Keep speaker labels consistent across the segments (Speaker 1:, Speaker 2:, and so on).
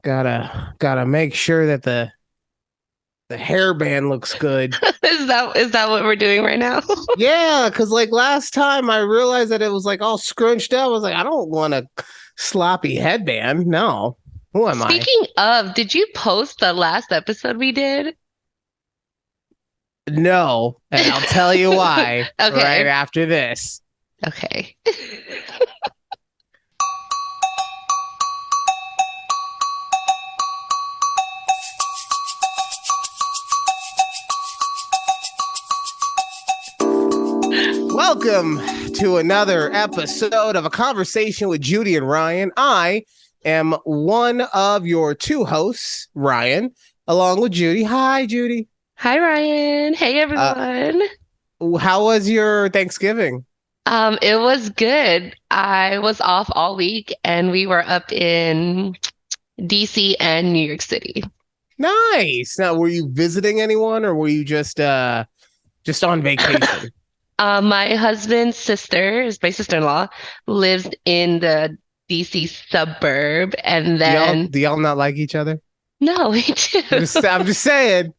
Speaker 1: Gotta make sure that the hairband looks good.
Speaker 2: Is that what we're doing right now?
Speaker 1: Yeah, because like last time I realized that it was like all scrunched up. I was like, I don't want a sloppy headband. No. Who am I?
Speaker 2: Speaking of, did you post the last episode we did?
Speaker 1: No. And I'll tell you why right
Speaker 2: Okay.
Speaker 1: after this.
Speaker 2: Okay.
Speaker 1: Welcome to another episode of A Conversation with Judy and Ryan. I am one of your two hosts, Ryan, along with Judy. Hi, Judy.
Speaker 2: Hi, Ryan. Hey,
Speaker 1: Uh,
Speaker 2: everyone.
Speaker 1: how was your Thanksgiving?
Speaker 2: It was good. I was off all week and we were up in DC and New York City.
Speaker 1: Nice. Now, were you visiting anyone or were you just on vacation?
Speaker 2: My husband's sister, is my sister-in-law, lives in the DC suburb, and
Speaker 1: Do y'all
Speaker 2: then
Speaker 1: do y'all not like each other?
Speaker 2: no, we do.
Speaker 1: I'm just saying.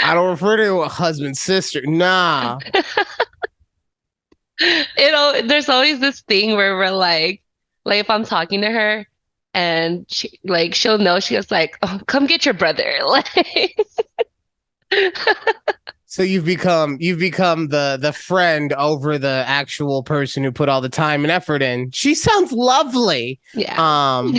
Speaker 1: I don't refer to a husband sister. Nah.
Speaker 2: There's always this thing where we're like if I'm talking to her and she'll know, she was like, "Oh, come get your brother."
Speaker 1: So you've become the friend over the actual person who put all the time and effort in. She sounds lovely.
Speaker 2: Yeah.
Speaker 1: Um,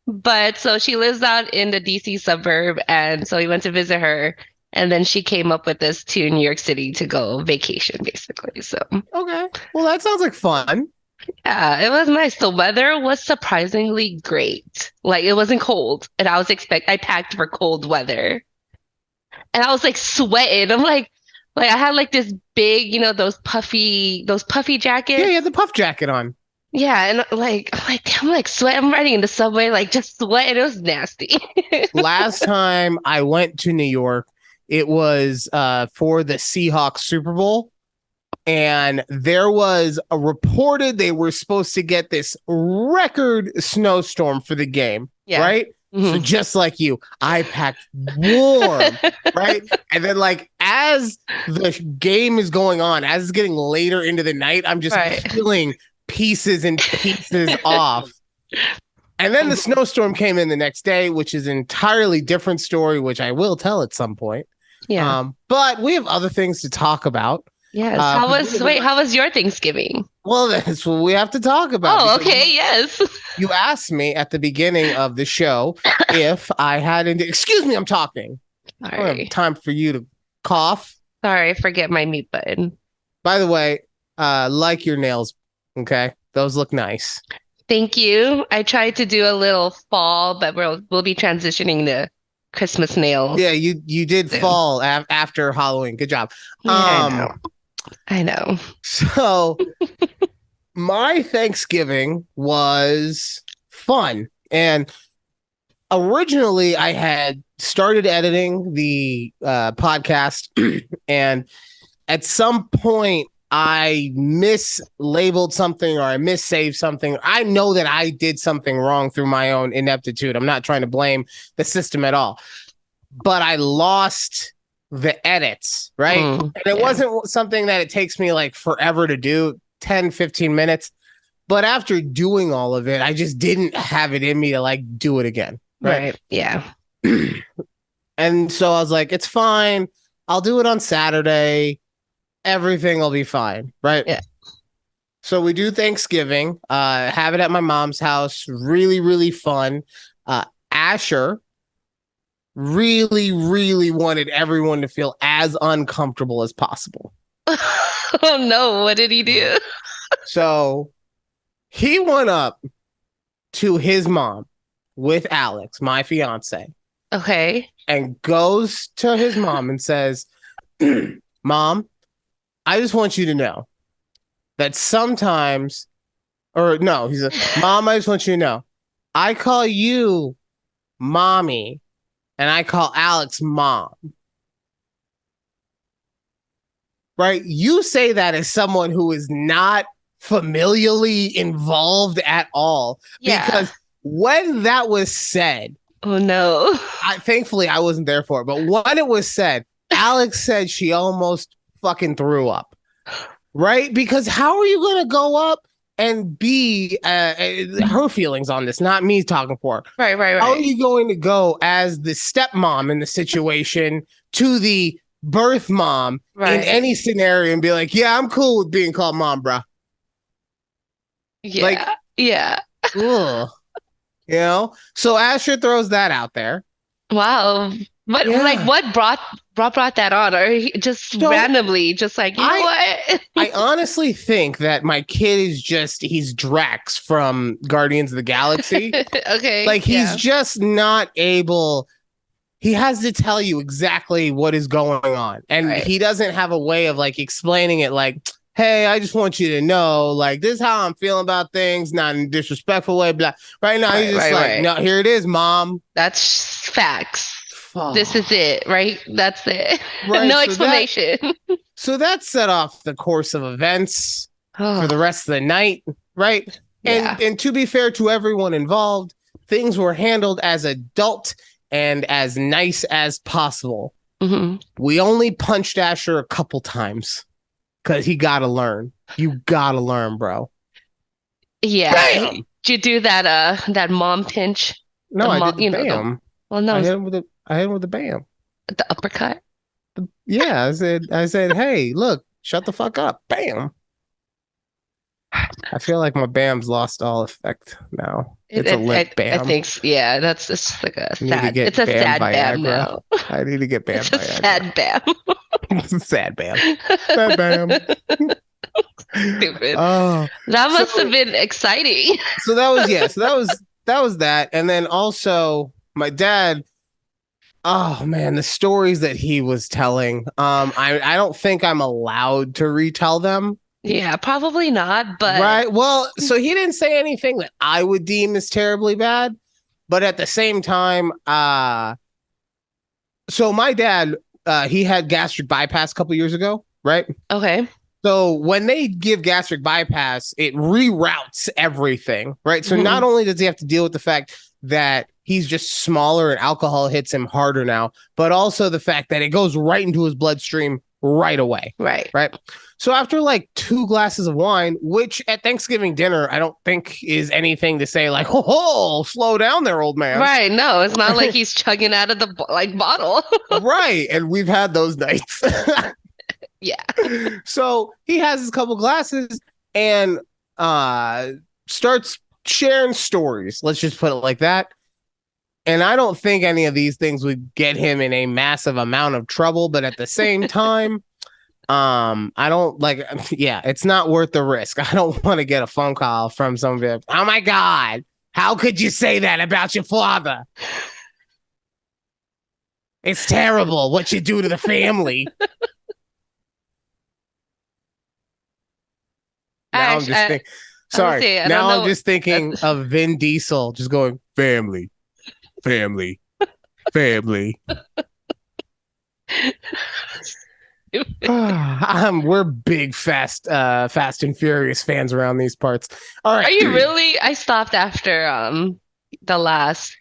Speaker 2: But so she lives out in the DC suburb, and so we went to visit her, and then she came up with us to New York City to go vacation, basically. So
Speaker 1: okay. Well, that sounds like fun.
Speaker 2: yeah, it was nice. The weather was surprisingly great. Like it wasn't cold, and I packed for cold weather, and I was like sweating. I'm like I had like this big, those puffy
Speaker 1: Yeah, you
Speaker 2: jackets.
Speaker 1: had the puff jacket on.
Speaker 2: Yeah, and I'm like sweat. I'm riding in the subway, like just sweating. It was nasty.
Speaker 1: Last time I went to New York, it was for the Seahawks Super Bowl. And there was a reported they were supposed to get this record snowstorm for the game,
Speaker 2: Yeah.
Speaker 1: right? So
Speaker 2: Hmm.
Speaker 1: just like you, I packed warm, right? And then like as the game is going on, as it's getting later into the night, I'm just
Speaker 2: Right.
Speaker 1: peeling pieces and pieces off. And then the snowstorm came in the next day, which is an entirely different story, which I will tell at some point.
Speaker 2: Yeah.
Speaker 1: But we have other things to talk about.
Speaker 2: Yes. How
Speaker 1: 'Cause we
Speaker 2: was,
Speaker 1: have
Speaker 2: wait, how was your Thanksgiving?
Speaker 1: well, that's what we have to talk about
Speaker 2: Oh,
Speaker 1: because
Speaker 2: okay. Yes.
Speaker 1: you asked me at the beginning of the show if I had any. Excuse me, I'm talking. I don't have
Speaker 2: Sorry.
Speaker 1: time for you to cough.
Speaker 2: Sorry, I forget my mute button.
Speaker 1: By the way, like your nails, okay? Those look nice.
Speaker 2: Thank you. I tried to do a little fall, but we'll be transitioning to Christmas
Speaker 1: Yeah,
Speaker 2: nails
Speaker 1: you did
Speaker 2: soon.
Speaker 1: fall after Halloween. Good job.
Speaker 2: Yeah, I
Speaker 1: Um,
Speaker 2: know. I know.
Speaker 1: so my Thanksgiving was fun, and originally I had started editing the podcast, and at some point I mislabeled something or I missaved something. I know that I did something wrong through my own ineptitude. I'm not trying to blame the system at all, but I lost the edits, right? And it
Speaker 2: Yeah.
Speaker 1: wasn't something that it takes me like forever to do, 10, 15 minutes. But after doing all of it, I just didn't have it in me to like do it again, right?
Speaker 2: Right. Yeah.
Speaker 1: And so I was like, it's fine. I'll do it on Saturday. Everything will be fine, right?
Speaker 2: Yeah.
Speaker 1: So we do Thanksgiving, have it at my mom's house. Really, really fun. Asher really, really wanted everyone to feel as uncomfortable as possible.
Speaker 2: Oh no, what did he do?
Speaker 1: So he went up to his mom with Alex, my fiance,
Speaker 2: Okay.
Speaker 1: and goes to his mom and says, Mom, I just want you to know that sometimes, or no, he's a mom, I just want you to know, I call you mommy and I call Alex mom. Right? You say that as someone who is not familially involved at all
Speaker 2: Yeah.
Speaker 1: because when that was said,
Speaker 2: Oh no.
Speaker 1: thankfully I wasn't there for it, but when it was said, Alex said she almost fucking threw up. Right? Because how are you going to go up and be her feelings on this, not me talking for her.
Speaker 2: Right.
Speaker 1: How are you going to go as the stepmom in the situation to the birth mom in any scenario and be like, yeah, I'm cool with being called mom, bro.
Speaker 2: Yeah.
Speaker 1: Like,
Speaker 2: yeah.
Speaker 1: ugh. You know? So Asher throws that out there.
Speaker 2: Wow. But like
Speaker 1: Yeah.
Speaker 2: what brought that on? Or just
Speaker 1: So
Speaker 2: randomly, just like, you know what?
Speaker 1: I honestly think that my kid is he's Drax from Guardians of the Galaxy.
Speaker 2: Okay.
Speaker 1: Like he's just not able. He has to tell you exactly what is going on. And he doesn't have a way of like explaining it like, hey, I just want you to know, like, this is how I'm feeling about things, not in a disrespectful way. Blah. Right now, he's just like, no, here it is, mom.
Speaker 2: That's facts. This is it, right? That's it.
Speaker 1: Right,
Speaker 2: no explanation.
Speaker 1: So that set off the course of events for the rest of the night, right? Yeah. And to be fair to everyone involved, things were handled as adult and as nice as possible.
Speaker 2: Mm-hmm.
Speaker 1: We only punched Asher a couple times because he got to learn. You got to learn, bro.
Speaker 2: Yeah. Bam! Did you do that mom pinch?
Speaker 1: No, I did the bam.
Speaker 2: Well, no.
Speaker 1: I hit him with the bam.
Speaker 2: The uppercut?
Speaker 1: Yeah, I said, hey, look, shut the fuck up. Bam. I feel like my bam's lost all effect now. It's a limp bam.
Speaker 2: I think, yeah, that's just like a sad. It's a sad bam now.
Speaker 1: I need to get bam.
Speaker 2: It's a sad bam.
Speaker 1: It's a sad bam. Sad bam.
Speaker 2: Stupid. Oh, that must have been exciting.
Speaker 1: So that was that, and then also my dad. Oh man, the stories that he was telling. I don't think I'm allowed to retell them.
Speaker 2: Yeah, probably not, but
Speaker 1: right. Well, so he didn't say anything that I would deem as terribly bad, but at the same time, so my dad, he had gastric bypass a couple years ago, right?
Speaker 2: Okay.
Speaker 1: So when they give gastric bypass, it reroutes everything, right? So not only does he have to deal with the fact that he's just smaller and alcohol hits him harder now, but also the fact that it goes right into his bloodstream right away.
Speaker 2: Right.
Speaker 1: So after like 2 glasses of wine, which at Thanksgiving dinner, I don't think is anything to say like, oh, slow down there, old man.
Speaker 2: Right. No, it's not like he's chugging out of the bottle.
Speaker 1: Right. And we've had those nights.
Speaker 2: Yeah.
Speaker 1: So he has his couple glasses and starts sharing stories. Let's just put it like that. And I don't think any of these things would get him in a massive amount of trouble, but at the same time, I don't it's not worth the risk. I don't want to get a phone call from somebody. Oh my God, how could you say that about your father? It's terrible what you do to the family. Now I'm just thinking. Sorry. Now I'm just thinking of Vin Diesel just going, family. We're big Fast and Furious fans around these parts. All right.
Speaker 2: Are you really? I stopped after the last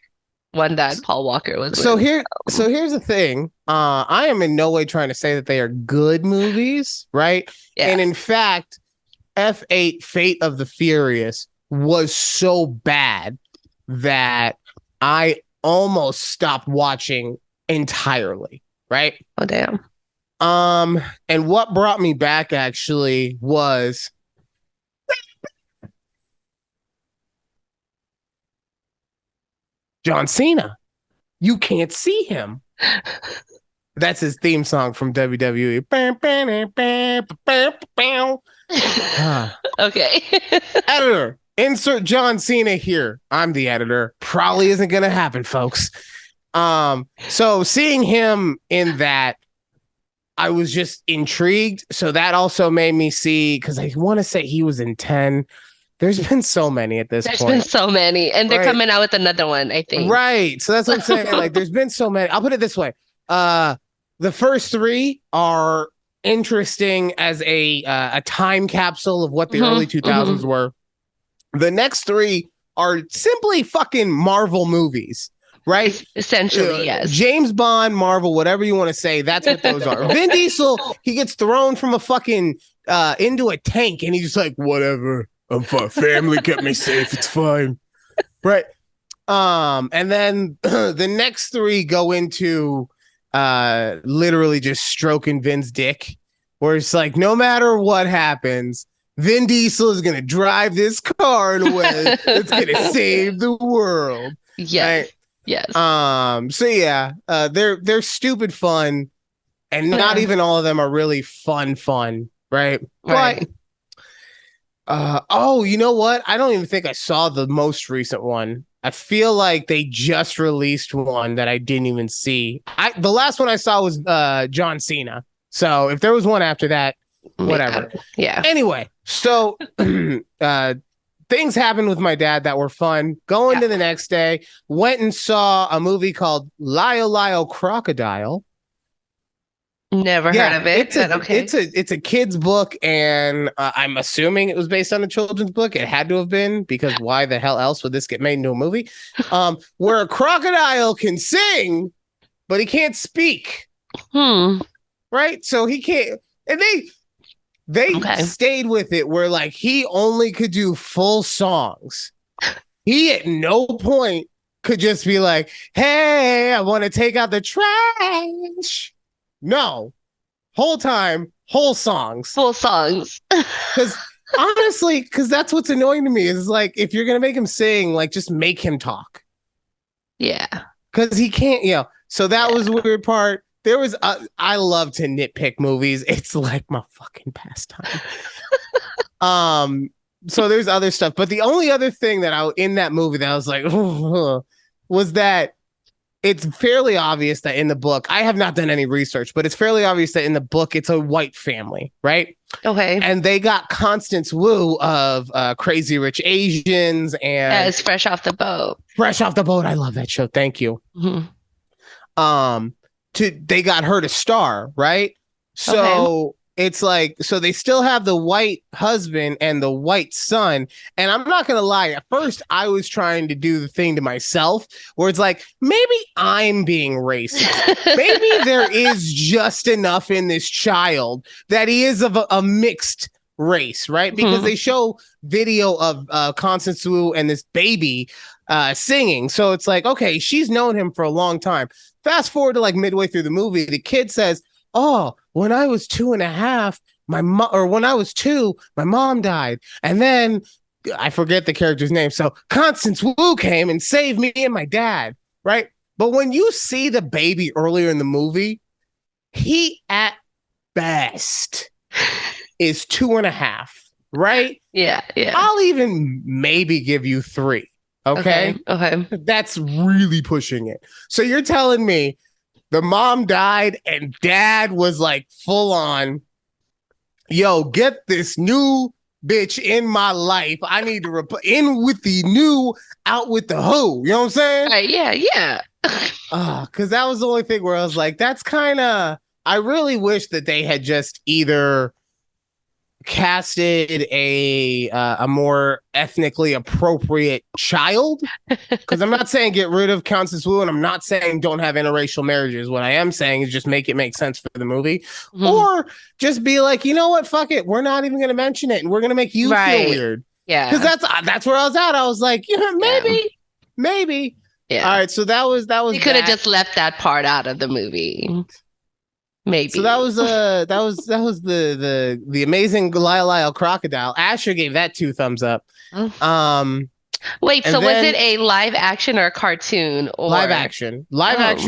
Speaker 2: one that Paul Walker was
Speaker 1: so with. So here's the thing. I am in no way trying to say that they are good movies, right? Yeah. And in fact, F8 Fate of the Furious was so bad that I almost stopped watching entirely, right?
Speaker 2: Oh damn.
Speaker 1: And what brought me back actually was John Cena. You can't see him. That's his theme song from WWE.
Speaker 2: Okay.
Speaker 1: Editor, insert John Cena here. I'm the editor. Probably isn't going to happen, folks. So seeing him in that, I was just intrigued. So that also made me see, because I want to say he was in 10. There's been so many at this point.
Speaker 2: There's been so many. And they're coming out with another one, I think.
Speaker 1: Right. So that's what I'm saying. Like, there's been so many. I'll put it this way. The first 3 are interesting as a time capsule of what the early 2000s were. The next 3 are simply fucking Marvel movies, right?
Speaker 2: Essentially, yes.
Speaker 1: James Bond, Marvel, whatever you want to say, that's what those are. Vin Diesel, he gets thrown from a fucking into a tank, and he's just like, whatever. I'm fine. Family kept me safe. It's fine, right? And then the next three go into literally just stroking Vin's dick, where it's like, no matter what happens, Vin Diesel is gonna drive this car in a way that's gonna save the world.
Speaker 2: Yes.
Speaker 1: Right?
Speaker 2: Yes.
Speaker 1: So yeah, they're stupid fun, and not even all of them are really fun, right?
Speaker 2: Right.
Speaker 1: But oh, you know what? I don't even think I saw the most recent one. I feel like they just released one that I didn't even see. The last one I saw was John Cena. So if there was one after that, whatever.
Speaker 2: Yeah.
Speaker 1: Anyway, so things happened with my dad that were fun. Going to the next day, went and saw a movie called Lyle Lyle Crocodile.
Speaker 2: Never heard of it.
Speaker 1: It's a kid's book, and I'm assuming it was based on a children's book. It had to have been, because why the hell else would this get made into a movie? Where a crocodile can sing, but he can't speak. Right? So he can't, and they stayed with it where like he only could do full songs. He at no point could just be like, hey, I want to take out the trash. No, whole time, whole songs.
Speaker 2: Full songs.
Speaker 1: Because honestly, because that's what's annoying to me is like, if you're going to make him sing, like just make him talk.
Speaker 2: Yeah.
Speaker 1: Because he can't, so that was the weird part. There was, I love to nitpick movies. It's like my fucking pastime. So there's other stuff, but the only other thing that in that movie that I was like, was that it's fairly obvious that in the book, I have not done any research, but it's fairly obvious that in the book, it's a white family, right?
Speaker 2: Okay.
Speaker 1: And they got Constance Wu of Crazy Rich Asians, and
Speaker 2: it's Fresh Off the Boat.
Speaker 1: Fresh Off the Boat. I love that show. Thank you. They got her to star, right? So it's like, so they still have the white husband and the white son. And I'm not going to lie. At first, I was trying to do the thing to myself where it's like, maybe I'm being racist. Maybe there is just enough in this child that he is of a mixed race, right? Because they show video of Constance Wu and this baby singing. So it's like, okay, she's known him for a long time. Fast forward to like midway through the movie, the kid says, oh, when I was 2.5, when I was 2, my mom died. And then I forget the character's name. So Constance Wu came and saved me and my dad, right? But when you see the baby earlier in the movie, he at best is 2.5, right?
Speaker 2: Yeah.
Speaker 1: I'll even maybe give you 3. Okay. That's really pushing it. So you're telling me the mom died and dad was like full on, yo, get this new bitch in my life. I need to in with the new, out with the hoe. You know what I'm saying?
Speaker 2: Yeah.
Speaker 1: Because that was the only thing where I was like, that's kind of, I really wish that they had just either casted a more ethnically appropriate child, because I'm not saying get rid of Constance Wu, and I'm not saying don't have interracial marriages. What I am saying is just make it make sense for the movie, or just be like, you know what, fuck it, we're not even going to mention it, and we're going to make you feel weird.
Speaker 2: Yeah,
Speaker 1: because that's where I was at. I was like, maybe. Yeah. All right, so that was.
Speaker 2: You could have just left that part out of the movie. Maybe.
Speaker 1: So that was the amazing Lyle Lyle Crocodile. Asher gave that 2 thumbs up.
Speaker 2: Wait, so was it a live action or a cartoon? Or
Speaker 1: live action,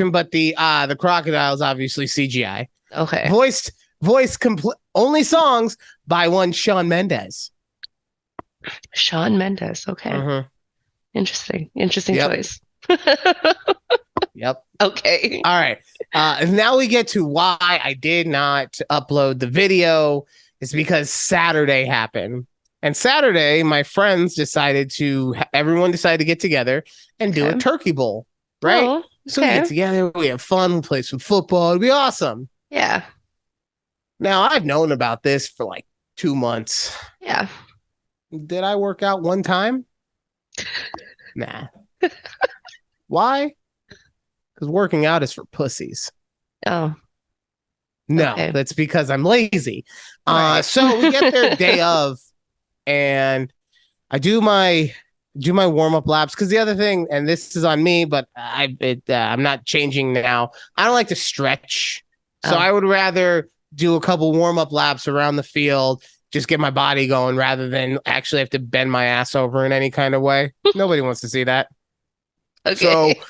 Speaker 1: but the crocodile is obviously CGI.
Speaker 2: Okay.
Speaker 1: Voice only songs by one Shawn Mendes.
Speaker 2: Shawn Mendes. Okay. Interesting choice.
Speaker 1: Yep.
Speaker 2: Okay.
Speaker 1: All right. Now we get to why I did not upload the video. It's because Saturday happened. And Saturday, my friends everyone decided to get together and do a turkey bowl. Right?
Speaker 2: Oh, okay.
Speaker 1: So we get together, we have fun, we play some football. It'd be awesome.
Speaker 2: Yeah.
Speaker 1: Now, I've known about this for like 2 months.
Speaker 2: Yeah.
Speaker 1: Did I work out one time? Nah. Why? Because working out is for pussies.
Speaker 2: Oh,
Speaker 1: No,
Speaker 2: okay.
Speaker 1: that's because I'm lazy.
Speaker 2: Right.
Speaker 1: So we get there day of, and I do my warm up laps because the other thing, and this is on me, but I'm not changing now. I don't like to stretch, so
Speaker 2: Oh,
Speaker 1: I would rather do a couple warm up laps around the field, just get my body going, rather than actually have to bend my ass over in any kind of way. Nobody wants to see that. So
Speaker 2: okay.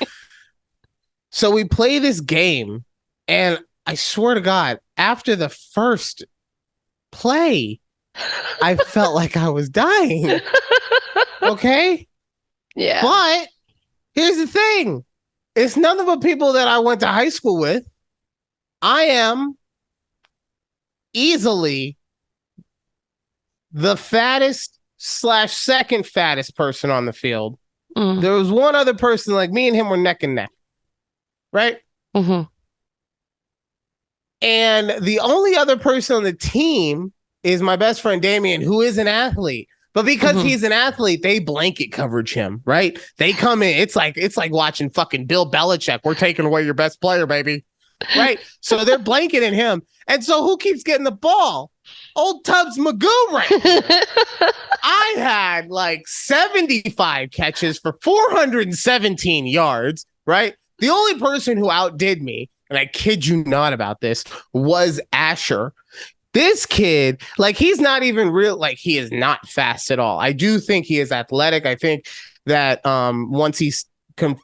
Speaker 1: so we play this game, and I swear to God, after the first play, I felt like I was dying. Okay.
Speaker 2: Yeah.
Speaker 1: But here's the thing, it's none of the people that I went to high school with. I am easily the fattest slash second fattest person on the field.
Speaker 2: Mm,
Speaker 1: There was one other person, like me and him were neck and neck, right?
Speaker 2: hmm
Speaker 1: And the only other person on the team is my best friend Damien, who is an athlete. But because
Speaker 2: hmm
Speaker 1: he's an athlete, they blanket coverage him, right? They come in. It's like watching fucking Bill Belichick. We're taking away your best player, baby. Right? So they're blanketing him. And so who keeps getting the ball? Old Tubbs Magoo right here. I had like 75 catches for 417 yards, right? The only person who outdid me, and I kid you not about this, was Asher. This kid, like, he's not even real, like, he is not fast at all. I do think he is athletic. I think that once he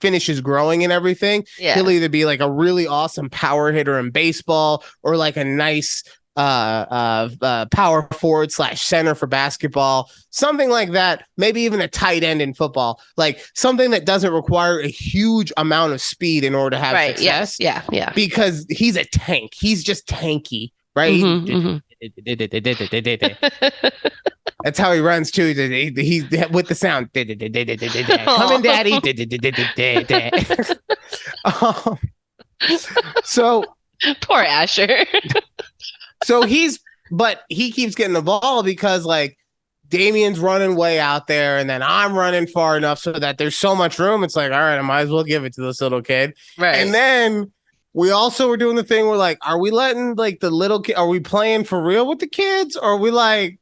Speaker 1: finishes growing and everything, he'll
Speaker 2: Yeah.
Speaker 1: either be like a really awesome power hitter in baseball or like a nice power forward slash center for basketball, something like that. Maybe even a tight end in football, like something that doesn't require a huge amount of speed in order to have
Speaker 2: Right. Yeah.
Speaker 1: success,
Speaker 2: Yeah. Yeah.
Speaker 1: because he's a tank. He's just tanky, right?
Speaker 2: hmm
Speaker 1: That's how he runs too. He's with the sound. Coming,
Speaker 2: Oh,
Speaker 1: daddy. Um, so
Speaker 2: poor Asher.
Speaker 1: so but he keeps getting the ball because like Damien's running way out there, and then I'm running far enough so that there's so much room. It's like, all right, I might as well give it to this little kid. And
Speaker 2: Right.
Speaker 1: then we also were doing the thing where like, are we letting like the little kid? Are we playing for real with the kids? Or are we like?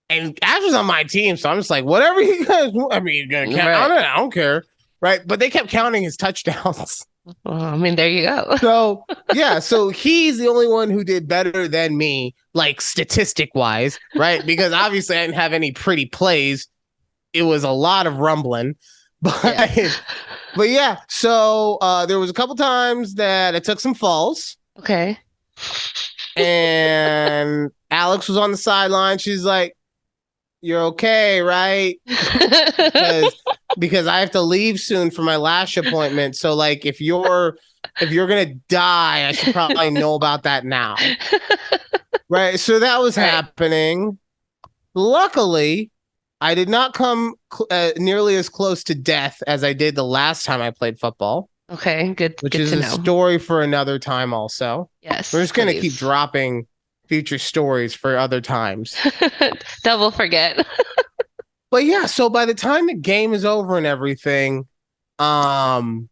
Speaker 1: And Asher's on my team, so I'm just like, whatever you guys. I mean, you're gonna count.
Speaker 2: Right.
Speaker 1: I don't care, right? But they kept counting his touchdowns.
Speaker 2: Well, I mean, there you go.
Speaker 1: So yeah, so he's the only one who did better than me, like statistic wise, right? Because obviously I didn't have any pretty plays. It was a lot of rumbling, but
Speaker 2: Yeah.
Speaker 1: but yeah. So there was a couple times that I took some falls,
Speaker 2: Okay.
Speaker 1: and Alex was on the sideline. She's like, "You're okay, right?" because because I have to leave soon for my lash appointment. So like if you're gonna die, I should probably know about that now. Right. So that was
Speaker 2: Right.
Speaker 1: happening. Luckily, I did not come nearly as close to death as I did the last time I played football,
Speaker 2: Okay. Good.
Speaker 1: which
Speaker 2: Good
Speaker 1: is
Speaker 2: to
Speaker 1: a
Speaker 2: know.
Speaker 1: story for another time also. We're
Speaker 2: Yes,
Speaker 1: just gonna keep
Speaker 2: please.
Speaker 1: dropping future stories for other times.
Speaker 2: Double forget.
Speaker 1: But yeah, so by the time the game is over and everything, um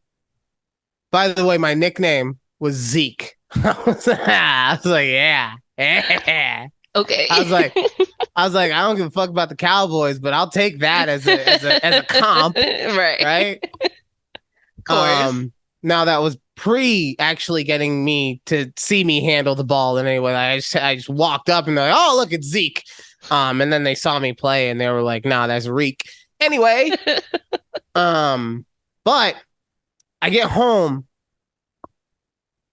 Speaker 1: by the way, my nickname was Zeke. I was like, yeah.
Speaker 2: Okay.
Speaker 1: I was like, I don't give a fuck about the Cowboys, but I'll take that as a comp,
Speaker 2: Right.
Speaker 1: right?
Speaker 2: Of course.
Speaker 1: Now that was pre actually getting me to see me handle the ball in any way. I just walked up and they're like, oh, look, it's Zeke. And then they saw me play and they were like, nah, that's Reek. Anyway, but I get home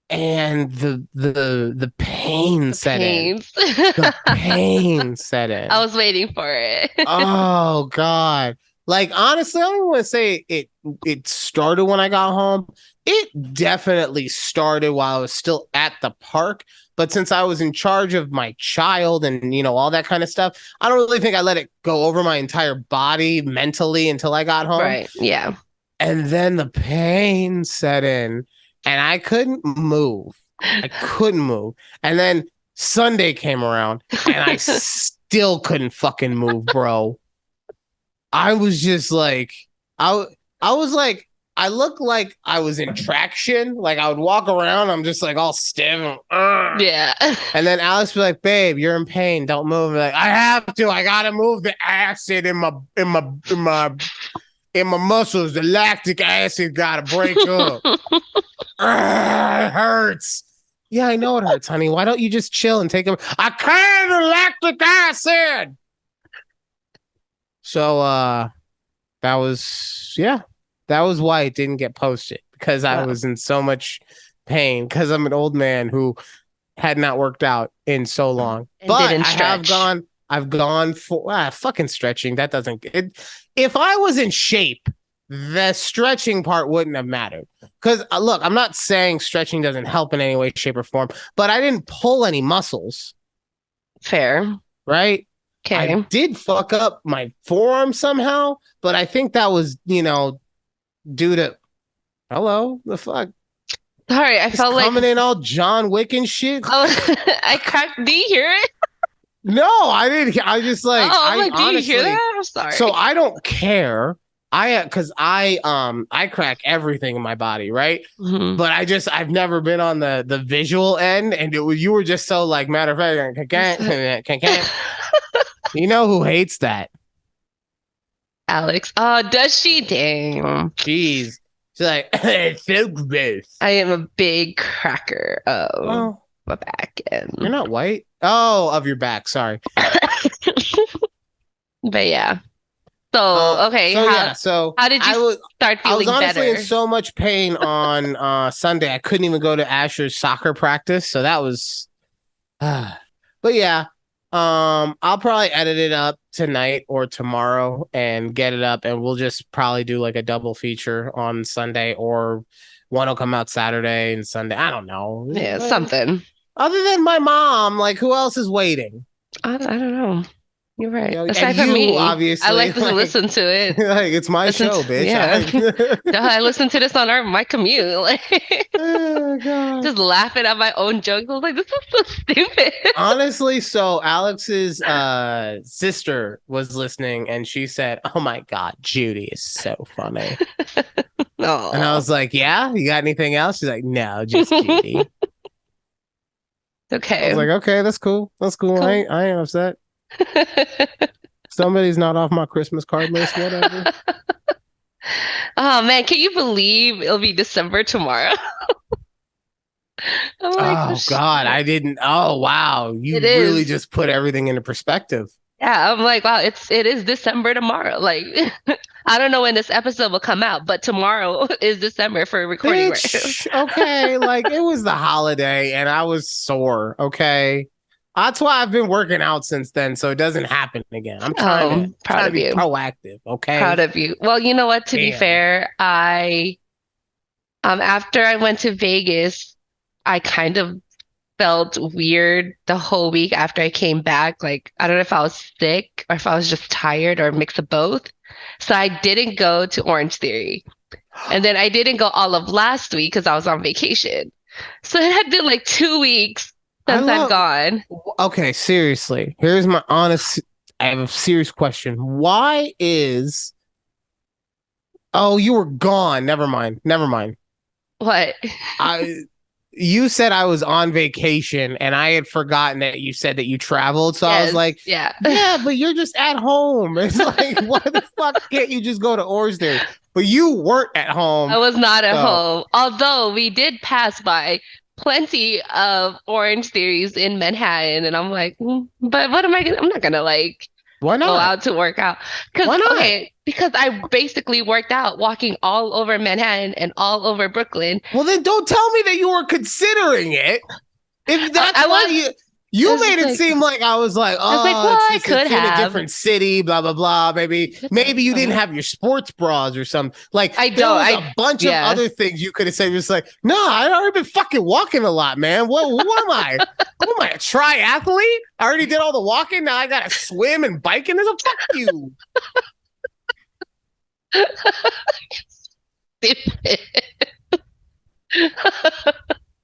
Speaker 1: and the pain set in.
Speaker 2: Pains.
Speaker 1: The pain set in.
Speaker 2: I was waiting for it.
Speaker 1: Oh God. Like honestly, I don't even want to say it started when I got home. It definitely started while I was still at the park. But since I was in charge of my child and all that kind of stuff, I don't really think I let it go over my entire body mentally until I got home.
Speaker 2: Right. Yeah.
Speaker 1: And then the pain set in and I couldn't move. I couldn't move. And then Sunday came around and I still couldn't fucking move, bro. I was just like, I, I was like, I looked like I was in traction. Like I would walk around, I'm just like all stiff.
Speaker 2: Yeah.
Speaker 1: And then Alex would be like, "Babe, you're in pain. Don't move." Like I have to. I gotta move the acid in my muscles. The lactic acid gotta break up. It hurts. Yeah, I know it hurts, honey. Why don't you just chill and take them? I can't lactic acid. So that was yeah. That was why it didn't get posted because I
Speaker 2: Wow.
Speaker 1: was in so much pain because I'm an old man who had not worked out in so long.
Speaker 2: And
Speaker 1: But
Speaker 2: didn't stretch.
Speaker 1: I've gone for fucking stretching. That doesn't it, if I was in shape, the stretching part wouldn't have mattered. Because look, I'm not saying stretching doesn't help in any way, shape, or form, but I didn't pull any muscles,
Speaker 2: Fair.
Speaker 1: right? I
Speaker 2: Okay.
Speaker 1: did fuck up my forearm somehow, but I think that was, due to hello, the fuck.
Speaker 2: Sorry, I
Speaker 1: Just
Speaker 2: felt like
Speaker 1: coming in all John Wick and shit.
Speaker 2: I cracked. Do you hear it?
Speaker 1: No, I didn't. I just like
Speaker 2: Oh, I'm
Speaker 1: I
Speaker 2: like, do you hear
Speaker 1: honestly.
Speaker 2: that? I'm
Speaker 1: So
Speaker 2: sorry.
Speaker 1: I don't care. Because I crack everything in my body, right?
Speaker 2: Hmm.
Speaker 1: But I've never been on the visual end, and you were just so like matter of fact, you know who hates that?
Speaker 2: Alex. Oh, does she? Dang.
Speaker 1: Jeez, she's like it's so gross.
Speaker 2: I am a big cracker of
Speaker 1: Well,
Speaker 2: my back
Speaker 1: you're
Speaker 2: end.
Speaker 1: not white. Oh, of your back. Sorry.
Speaker 2: But yeah. So, okay,
Speaker 1: So yeah, so
Speaker 2: how did you start
Speaker 1: I was
Speaker 2: feeling
Speaker 1: honestly in
Speaker 2: better?
Speaker 1: so much pain on Sunday I couldn't even go to Asher's soccer practice. So that was but yeah, I'll probably edit it up tonight or tomorrow and get it up and we'll just probably do like a double feature on Sunday or one will come out Saturday and Sunday. I don't
Speaker 2: Yeah,
Speaker 1: know.
Speaker 2: something.
Speaker 1: Other than my mom, like who else is waiting?
Speaker 2: I don't know. You're right.
Speaker 1: And
Speaker 2: Aside from
Speaker 1: you
Speaker 2: me, I
Speaker 1: obviously
Speaker 2: like to
Speaker 1: like
Speaker 2: listen to it.
Speaker 1: like it's my
Speaker 2: Listen to,
Speaker 1: show, bitch.
Speaker 2: yeah. Duh, I listen to this on my commute. Like
Speaker 1: Oh god.
Speaker 2: just laughing at my own jokes. I was like, this is so stupid.
Speaker 1: Honestly, so Alex's sister was listening and she said, "Oh my god, Judy is so funny." And I
Speaker 2: Oh.
Speaker 1: was like, "Yeah, you got anything else?" She's like, "No, just Judy." I was
Speaker 2: Okay.
Speaker 1: like, "Okay, that's cool. That's cool.
Speaker 2: Cool.
Speaker 1: I ain't upset. Somebody's not off my Christmas card list, whatever."
Speaker 2: Oh man, can you believe it'll be December tomorrow? I'm like, oh
Speaker 1: Oh god,
Speaker 2: shit.
Speaker 1: I didn't. Oh wow,
Speaker 2: It
Speaker 1: you really
Speaker 2: is.
Speaker 1: just put everything into perspective.
Speaker 2: Yeah, I'm like, wow, it is December tomorrow. Like, I don't know when this episode will come out, but tomorrow is December for recording right now.
Speaker 1: Bitch, okay, like it was the holiday and I was sore, okay? That's why I've been working out since then, so it doesn't happen again.
Speaker 2: Proud
Speaker 1: Trying to
Speaker 2: of
Speaker 1: be
Speaker 2: you.
Speaker 1: proactive,
Speaker 2: Proud
Speaker 1: okay?
Speaker 2: of you. Well, you know what? To be
Speaker 1: Damn.
Speaker 2: fair, I after I went to Vegas, I kind of felt weird the whole week after I came back. Like, I don't know if I was sick or if I was just tired or a mix of both. So I didn't go to Orange Theory. And then I didn't go all of last week because I was on vacation. So it had been like 2 weeks
Speaker 1: I
Speaker 2: since I've
Speaker 1: love
Speaker 2: gone.
Speaker 1: Okay, seriously. Here's my honest I have a serious question. Why is Oh, you were gone. Never mind. Never mind.
Speaker 2: What?
Speaker 1: I You said I was on vacation and I had forgotten that you said that you traveled. So I was
Speaker 2: Yes,
Speaker 1: like,
Speaker 2: yeah.
Speaker 1: yeah, but you're just at home. It's like, why the fuck can't you just go to Orange Theory? But you weren't at
Speaker 2: I
Speaker 1: home.
Speaker 2: was not at
Speaker 1: So
Speaker 2: home. Although we did pass by plenty of Orange Theories in Manhattan, and I'm like, but what am I gonna? I'm not gonna like
Speaker 1: why
Speaker 2: go
Speaker 1: not?
Speaker 2: out to work out. Because,
Speaker 1: Why not?
Speaker 2: okay, because I basically worked out walking all over Manhattan and all over Brooklyn.
Speaker 1: Well, then don't tell me that you were considering it. If that's
Speaker 2: I
Speaker 1: why
Speaker 2: was, it
Speaker 1: you
Speaker 2: was
Speaker 1: made
Speaker 2: just
Speaker 1: it
Speaker 2: like,
Speaker 1: seem like I was like,
Speaker 2: I was like,
Speaker 1: oh,
Speaker 2: well, I could
Speaker 1: it's in a
Speaker 2: have.
Speaker 1: different city, blah blah blah.
Speaker 2: Could have.
Speaker 1: Maybe you didn't have your sports bras or something. Like
Speaker 2: I
Speaker 1: there
Speaker 2: don't.
Speaker 1: was a bunch of
Speaker 2: Yeah.
Speaker 1: other things you could have said. Just like, no, I already been fucking walking a lot, man. What am I? What am I, a triathlete? I already did all the walking. Now I gotta swim and biking. There's a fuck you.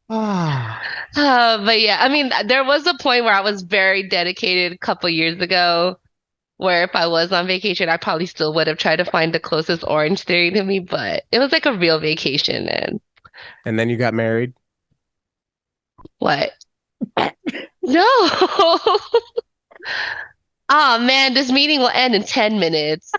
Speaker 1: Ah,
Speaker 2: But yeah, I mean, there was a point where I was very dedicated a couple years ago. where if I was on vacation, I probably still would have tried to find the closest Orange Theory to me, but it was like a real vacation and
Speaker 1: And then you got married.
Speaker 2: what? No. Oh man, this meeting will end in 10 minutes.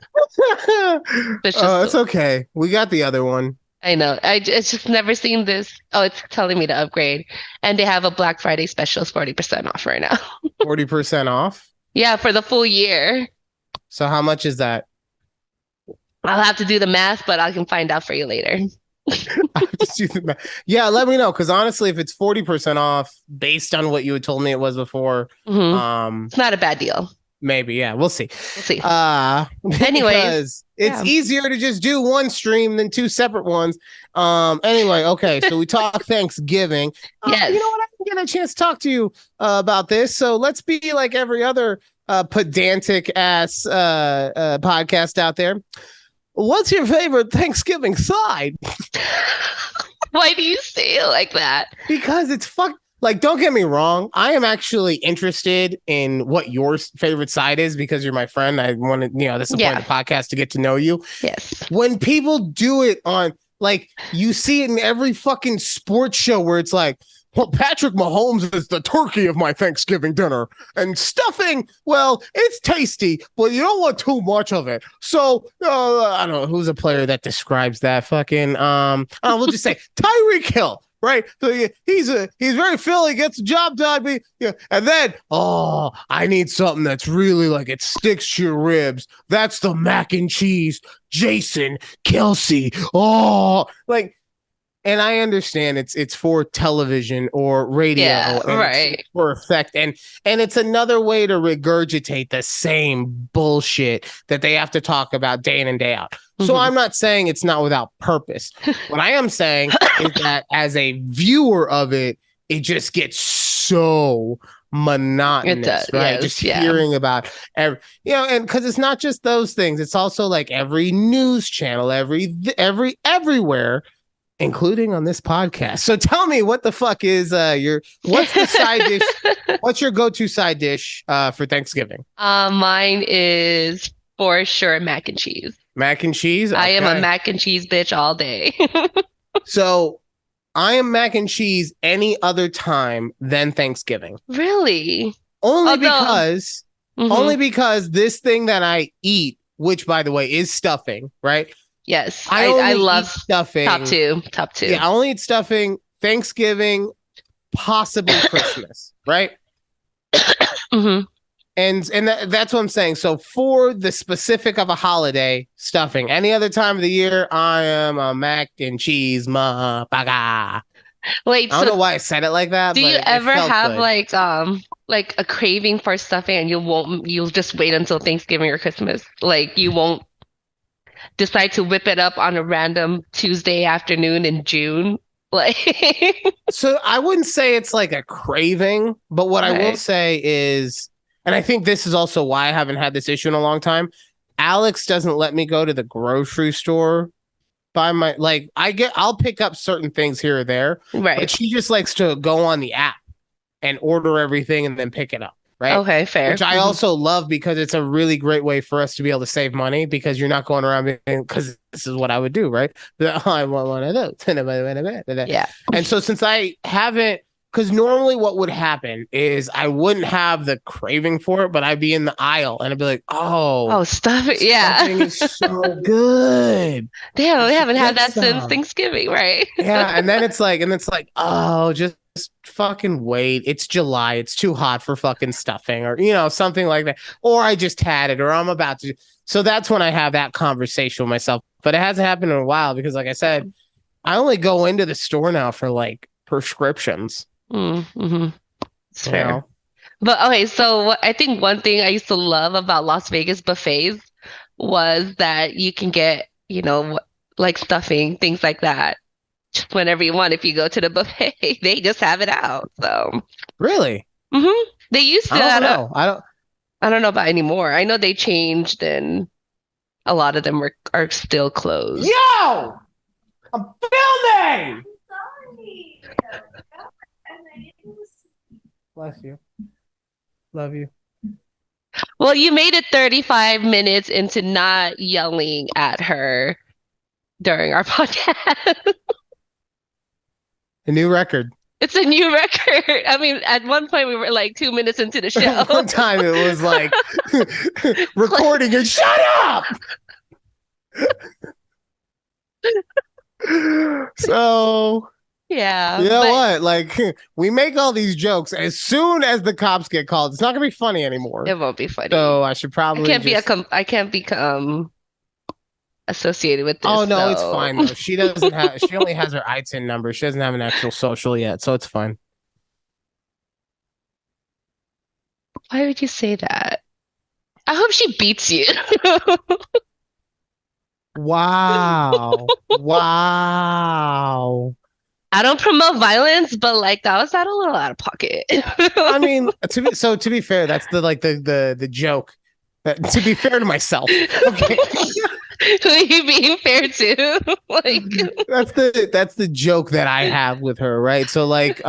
Speaker 2: It's just,
Speaker 1: Oh, it's okay. We got the other one.
Speaker 2: I know. It's just never seen this. Oh, it's telling me to upgrade. And they have a Black Friday special, it's 40% off right now.
Speaker 1: 40% off.
Speaker 2: Yeah, for the full year.
Speaker 1: So how much is that?
Speaker 2: I'll have to do the math, but I can find out for you later.
Speaker 1: Yeah, let me know. Because honestly, if it's 40% off based on what you had told me it was before,
Speaker 2: hmm It's not a bad deal.
Speaker 1: maybe, yeah, we'll see.
Speaker 2: We'll see. Anyways,
Speaker 1: Because it's
Speaker 2: yeah.
Speaker 1: easier to just do one stream than two separate ones. Anyway, okay, so we talk Thanksgiving.
Speaker 2: Yes.
Speaker 1: You know what? I didn't get a chance to talk to you about this. So let's be like every other pedantic ass podcast out there. What's your favorite Thanksgiving side?
Speaker 2: Why do you say it like that?
Speaker 1: Because it's fuck. Like, don't get me wrong. I am actually interested in what your favorite side is because you're my friend. I wanted, this is the point of the podcast to get to know you.
Speaker 2: Yes.
Speaker 1: When people do it on, like, you see it in every fucking sports show where it's like, well, Patrick Mahomes is the turkey of my Thanksgiving dinner. And stuffing, well, it's tasty, but you don't want too much of it. So, I don't know who's a player that describes that fucking, we'll just say Tyreek Hill. Right, so he's very Philly, gets the job done. And then I need something that's really like it sticks to your ribs. That's the mac and cheese, Jason Kelsey. Like, and I understand it's for television or radio,
Speaker 2: Yeah,
Speaker 1: and
Speaker 2: right.
Speaker 1: it's for effect, and it's another way to regurgitate the same bullshit that they have to talk about day in and day out. So I'm not saying it's not without purpose. What I am saying is that as a viewer of it, it just gets so monotonous, right?
Speaker 2: Yes,
Speaker 1: just hearing about and because it's not just those things, it's also like every news channel, everywhere, including on this podcast. So tell me, what the fuck is what's the side dish? What's your go-to side dish for Thanksgiving?
Speaker 2: Mine is for sure mac and cheese.
Speaker 1: Mac and cheese?
Speaker 2: I am a
Speaker 1: Okay.
Speaker 2: mac and cheese bitch all day.
Speaker 1: So I am mac and cheese any other time than Thanksgiving.
Speaker 2: Really?
Speaker 1: Only because
Speaker 2: Mhm.
Speaker 1: only because this thing that I eat, which by the way is stuffing, right?
Speaker 2: Yes,
Speaker 1: I
Speaker 2: I
Speaker 1: only
Speaker 2: love
Speaker 1: eat stuffing.
Speaker 2: top two.
Speaker 1: Yeah, I only eat stuffing Thanksgiving, possibly Christmas, right?
Speaker 2: hmm
Speaker 1: And that's what I'm saying. So for the specific of a holiday, stuffing. Any other time of the year, I am a mac and cheese motherfucker.
Speaker 2: Wait,
Speaker 1: I don't know why I said it like that,
Speaker 2: do
Speaker 1: but
Speaker 2: you
Speaker 1: it
Speaker 2: ever
Speaker 1: felt
Speaker 2: have
Speaker 1: good.
Speaker 2: like a craving for stuffing and you'll just wait until Thanksgiving or Christmas? Like you won't decide to whip it up on a random Tuesday afternoon in June? Like
Speaker 1: So I wouldn't say it's like a craving, but what I will
Speaker 2: right.
Speaker 1: say is, and I think this is also why I haven't had this issue in a long time. Alex doesn't let me go to the grocery store by I'll pick up certain things here or there, but
Speaker 2: Right.
Speaker 1: she just likes to go on the app and order everything and then pick it up, right?
Speaker 2: Okay, fair.
Speaker 1: Which I also love because it's a really great way for us to be able to save money because you're not going around because this is what I would do, right? I want one of those.
Speaker 2: Yeah.
Speaker 1: And so since I haven't, because normally what would happen is I wouldn't have the craving for it, but I'd be in the aisle and I'd be like,
Speaker 2: Oh, stuff it. Yeah.
Speaker 1: stuffing is so good.
Speaker 2: Damn,
Speaker 1: I
Speaker 2: we
Speaker 1: should
Speaker 2: haven't had
Speaker 1: get
Speaker 2: that since
Speaker 1: some.
Speaker 2: Thanksgiving, right?
Speaker 1: Yeah, and then it's like, oh, just fucking wait. It's July. It's too hot for fucking stuffing, or something like that. Or I just had it, or I'm about to. So that's when I have that conversation with myself. But it hasn't happened in a while because, like I said, I only go into the store now for like prescriptions.
Speaker 2: Mm-hmm. It's
Speaker 1: You
Speaker 2: fair.
Speaker 1: know,
Speaker 2: But okay, so I think one thing I used to love about Las Vegas buffets was that you can get, like stuffing, things like that, just whenever you want. If you go to the buffet, they just have it out. So,
Speaker 1: really,
Speaker 2: they used to.
Speaker 1: I don't know.
Speaker 2: I don't know about anymore. I know they changed, and a lot of them are still closed.
Speaker 1: Yo, I'm filming. Bless you. Love you.
Speaker 2: Well, Well, you made it 35 minutes into not yelling at her during our podcast.
Speaker 1: A new record.
Speaker 2: It's a new record. I mean, at one point we were like 2 minutes into the show.
Speaker 1: One time it was like recording and shut up. So
Speaker 2: Yeah.
Speaker 1: you know what? Like we make all these jokes. As soon as the cops get called, it's not gonna be funny anymore.
Speaker 2: It won't be funny.
Speaker 1: So I should probably
Speaker 2: I can't become associated with this.
Speaker 1: Oh no,
Speaker 2: so.
Speaker 1: it's fine though. She doesn't have. She only has her iTunes number. She doesn't have an actual social yet, so it's fine.
Speaker 2: Why would you say that? I hope she beats you.
Speaker 1: Wow. Wow.
Speaker 2: I don't promote violence, but like that was not a little out of pocket.
Speaker 1: I mean, to be fair, that's the joke. To be fair to myself, okay.
Speaker 2: Who are you being fair to? Like
Speaker 1: that's the joke that I have with her, right? So like,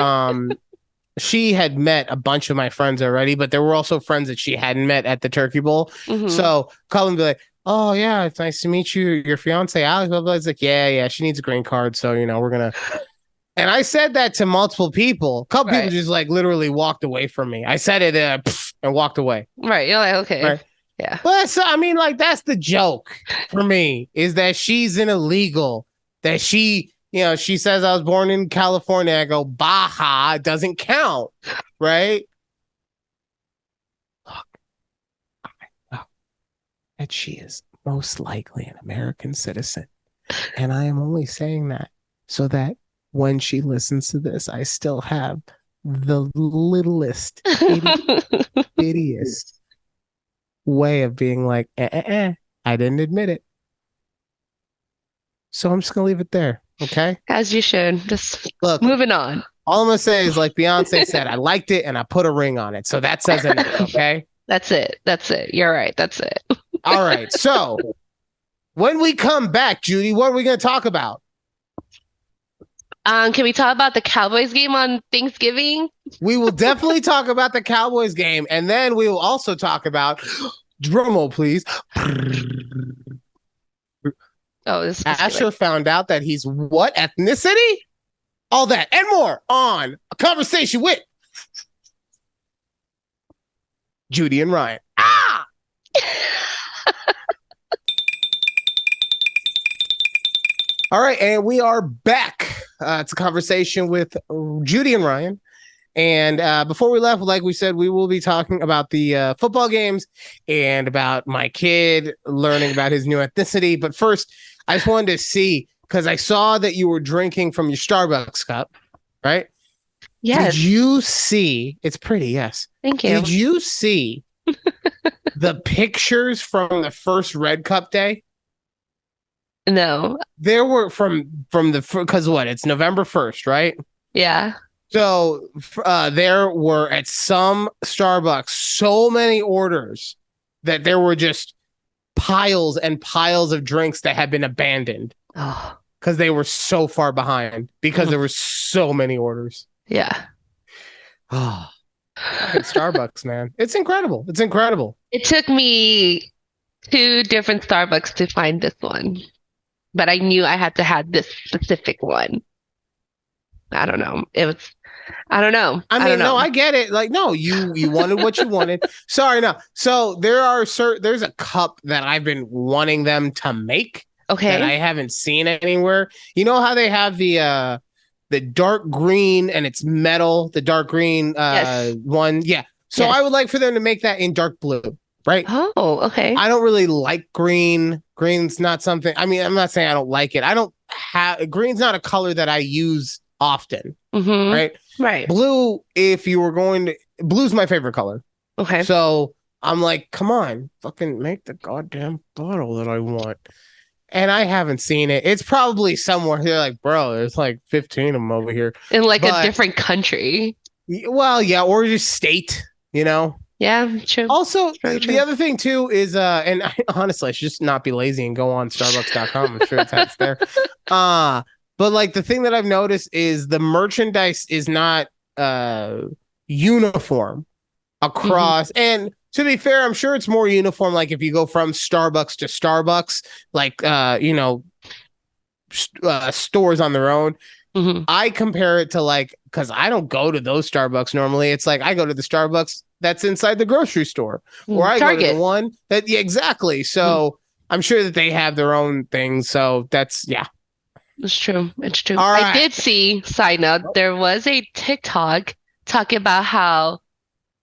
Speaker 1: she had met a bunch of my friends already, but there were also friends that she hadn't met at the Turkey Bowl.
Speaker 2: mhm.
Speaker 1: So call and be like, "Oh yeah, it's nice to meet you. Your fiance Alex." Blah, blah. It's like, yeah, she needs a green card, so we're gonna. And I said that to multiple people. A couple people just like literally walked away from me. I said it and walked away.
Speaker 2: Right. You're like, okay.
Speaker 1: Right.
Speaker 2: Yeah.
Speaker 1: But so, I mean, like that's the joke for me is that she's an illegal. That she says I was born in California. I go, Baja, it doesn't count, right? Look, I know that she is most likely an American citizen. And I am only saying that so that when she listens to this, I still have the littlest, bittiest way of being like, I didn't admit it. So I'm just going to leave it there. Okay.
Speaker 2: As you should. Just
Speaker 1: look.
Speaker 2: Moving on.
Speaker 1: All I'm going to say is like Beyonce said, I liked it and I put a ring on it. So that says enough. Okay.
Speaker 2: That's it. You're right. That's it.
Speaker 1: All right. So when we come back, Judy, what are we going to talk about?
Speaker 2: Can we talk about the Cowboys game on Thanksgiving?
Speaker 1: We will definitely talk about the Cowboys game. And then we will also talk about, drum roll, please.
Speaker 2: Oh,
Speaker 1: Asher found out that he's what ethnicity? All that and more on A Conversation with Judy and Ryan. Ah! All right, and we are back. It's A Conversation with Judy and Ryan. And before we left, like we said, we will be talking about the football games and about my kid learning about his new ethnicity. But first, I just wanted to see, because I saw that you were drinking from your Starbucks cup, right?
Speaker 2: Yes.
Speaker 1: Did you see? It's pretty, yes.
Speaker 2: Thank you.
Speaker 1: Did you see the pictures from the first Red Cup day?
Speaker 2: No.
Speaker 1: There were from because what? It's November 1st, right?
Speaker 2: Yeah.
Speaker 1: So there were at some Starbucks so many orders that there were just piles and piles of drinks that had been abandoned because they were so far behind because there were so many orders.
Speaker 2: Yeah.
Speaker 1: Oh, fucking Starbucks, man. It's incredible. It's incredible.
Speaker 2: It took me 2 different Starbucks to find this one, but I knew I had to have this specific one. I don't know. I don't know.
Speaker 1: No, I get it. Like, no, you wanted what you wanted. Sorry, no. So there's a cup that I've been wanting them to make.
Speaker 2: Okay.
Speaker 1: That I haven't seen anywhere. You know how they have the dark green and it's metal, the dark green
Speaker 2: yes.
Speaker 1: one. Yeah. So yes. I would like for them to make that in dark blue, right?
Speaker 2: Oh, okay.
Speaker 1: I don't really like green. Green's not something. I mean, I'm not saying I don't like it. Green's not a color that I use often.
Speaker 2: Mm-hmm.
Speaker 1: Right.
Speaker 2: Right.
Speaker 1: Blue, blue's my favorite color.
Speaker 2: Okay.
Speaker 1: So I'm like, come on, fucking make the goddamn bottle that I want. And I haven't seen it. It's probably somewhere here. Like, bro, there's like 15 of them over here.
Speaker 2: In like a different country.
Speaker 1: Well, yeah, or just state,
Speaker 2: Yeah, true.
Speaker 1: Also, the other thing too is, and honestly, I should just not be lazy and go on Starbucks.com. I'm sure it's there. But like the thing that I've noticed is the merchandise is not uniform across. Mm-hmm. And to be fair, I'm sure it's more uniform. Like if you go from Starbucks to Starbucks, like stores on their own.
Speaker 2: Hmm.
Speaker 1: I compare it to like because I don't go to those Starbucks normally. It's like I go to the Starbucks that's inside the grocery store, or I go to the
Speaker 2: Target.
Speaker 1: one that yeah, exactly.
Speaker 2: Mhm.
Speaker 1: So I'm sure that they have their own things. So that's yeah.
Speaker 2: It's true. It's true.
Speaker 1: All
Speaker 2: I
Speaker 1: right.
Speaker 2: did see, side note, there was a TikTok talking about how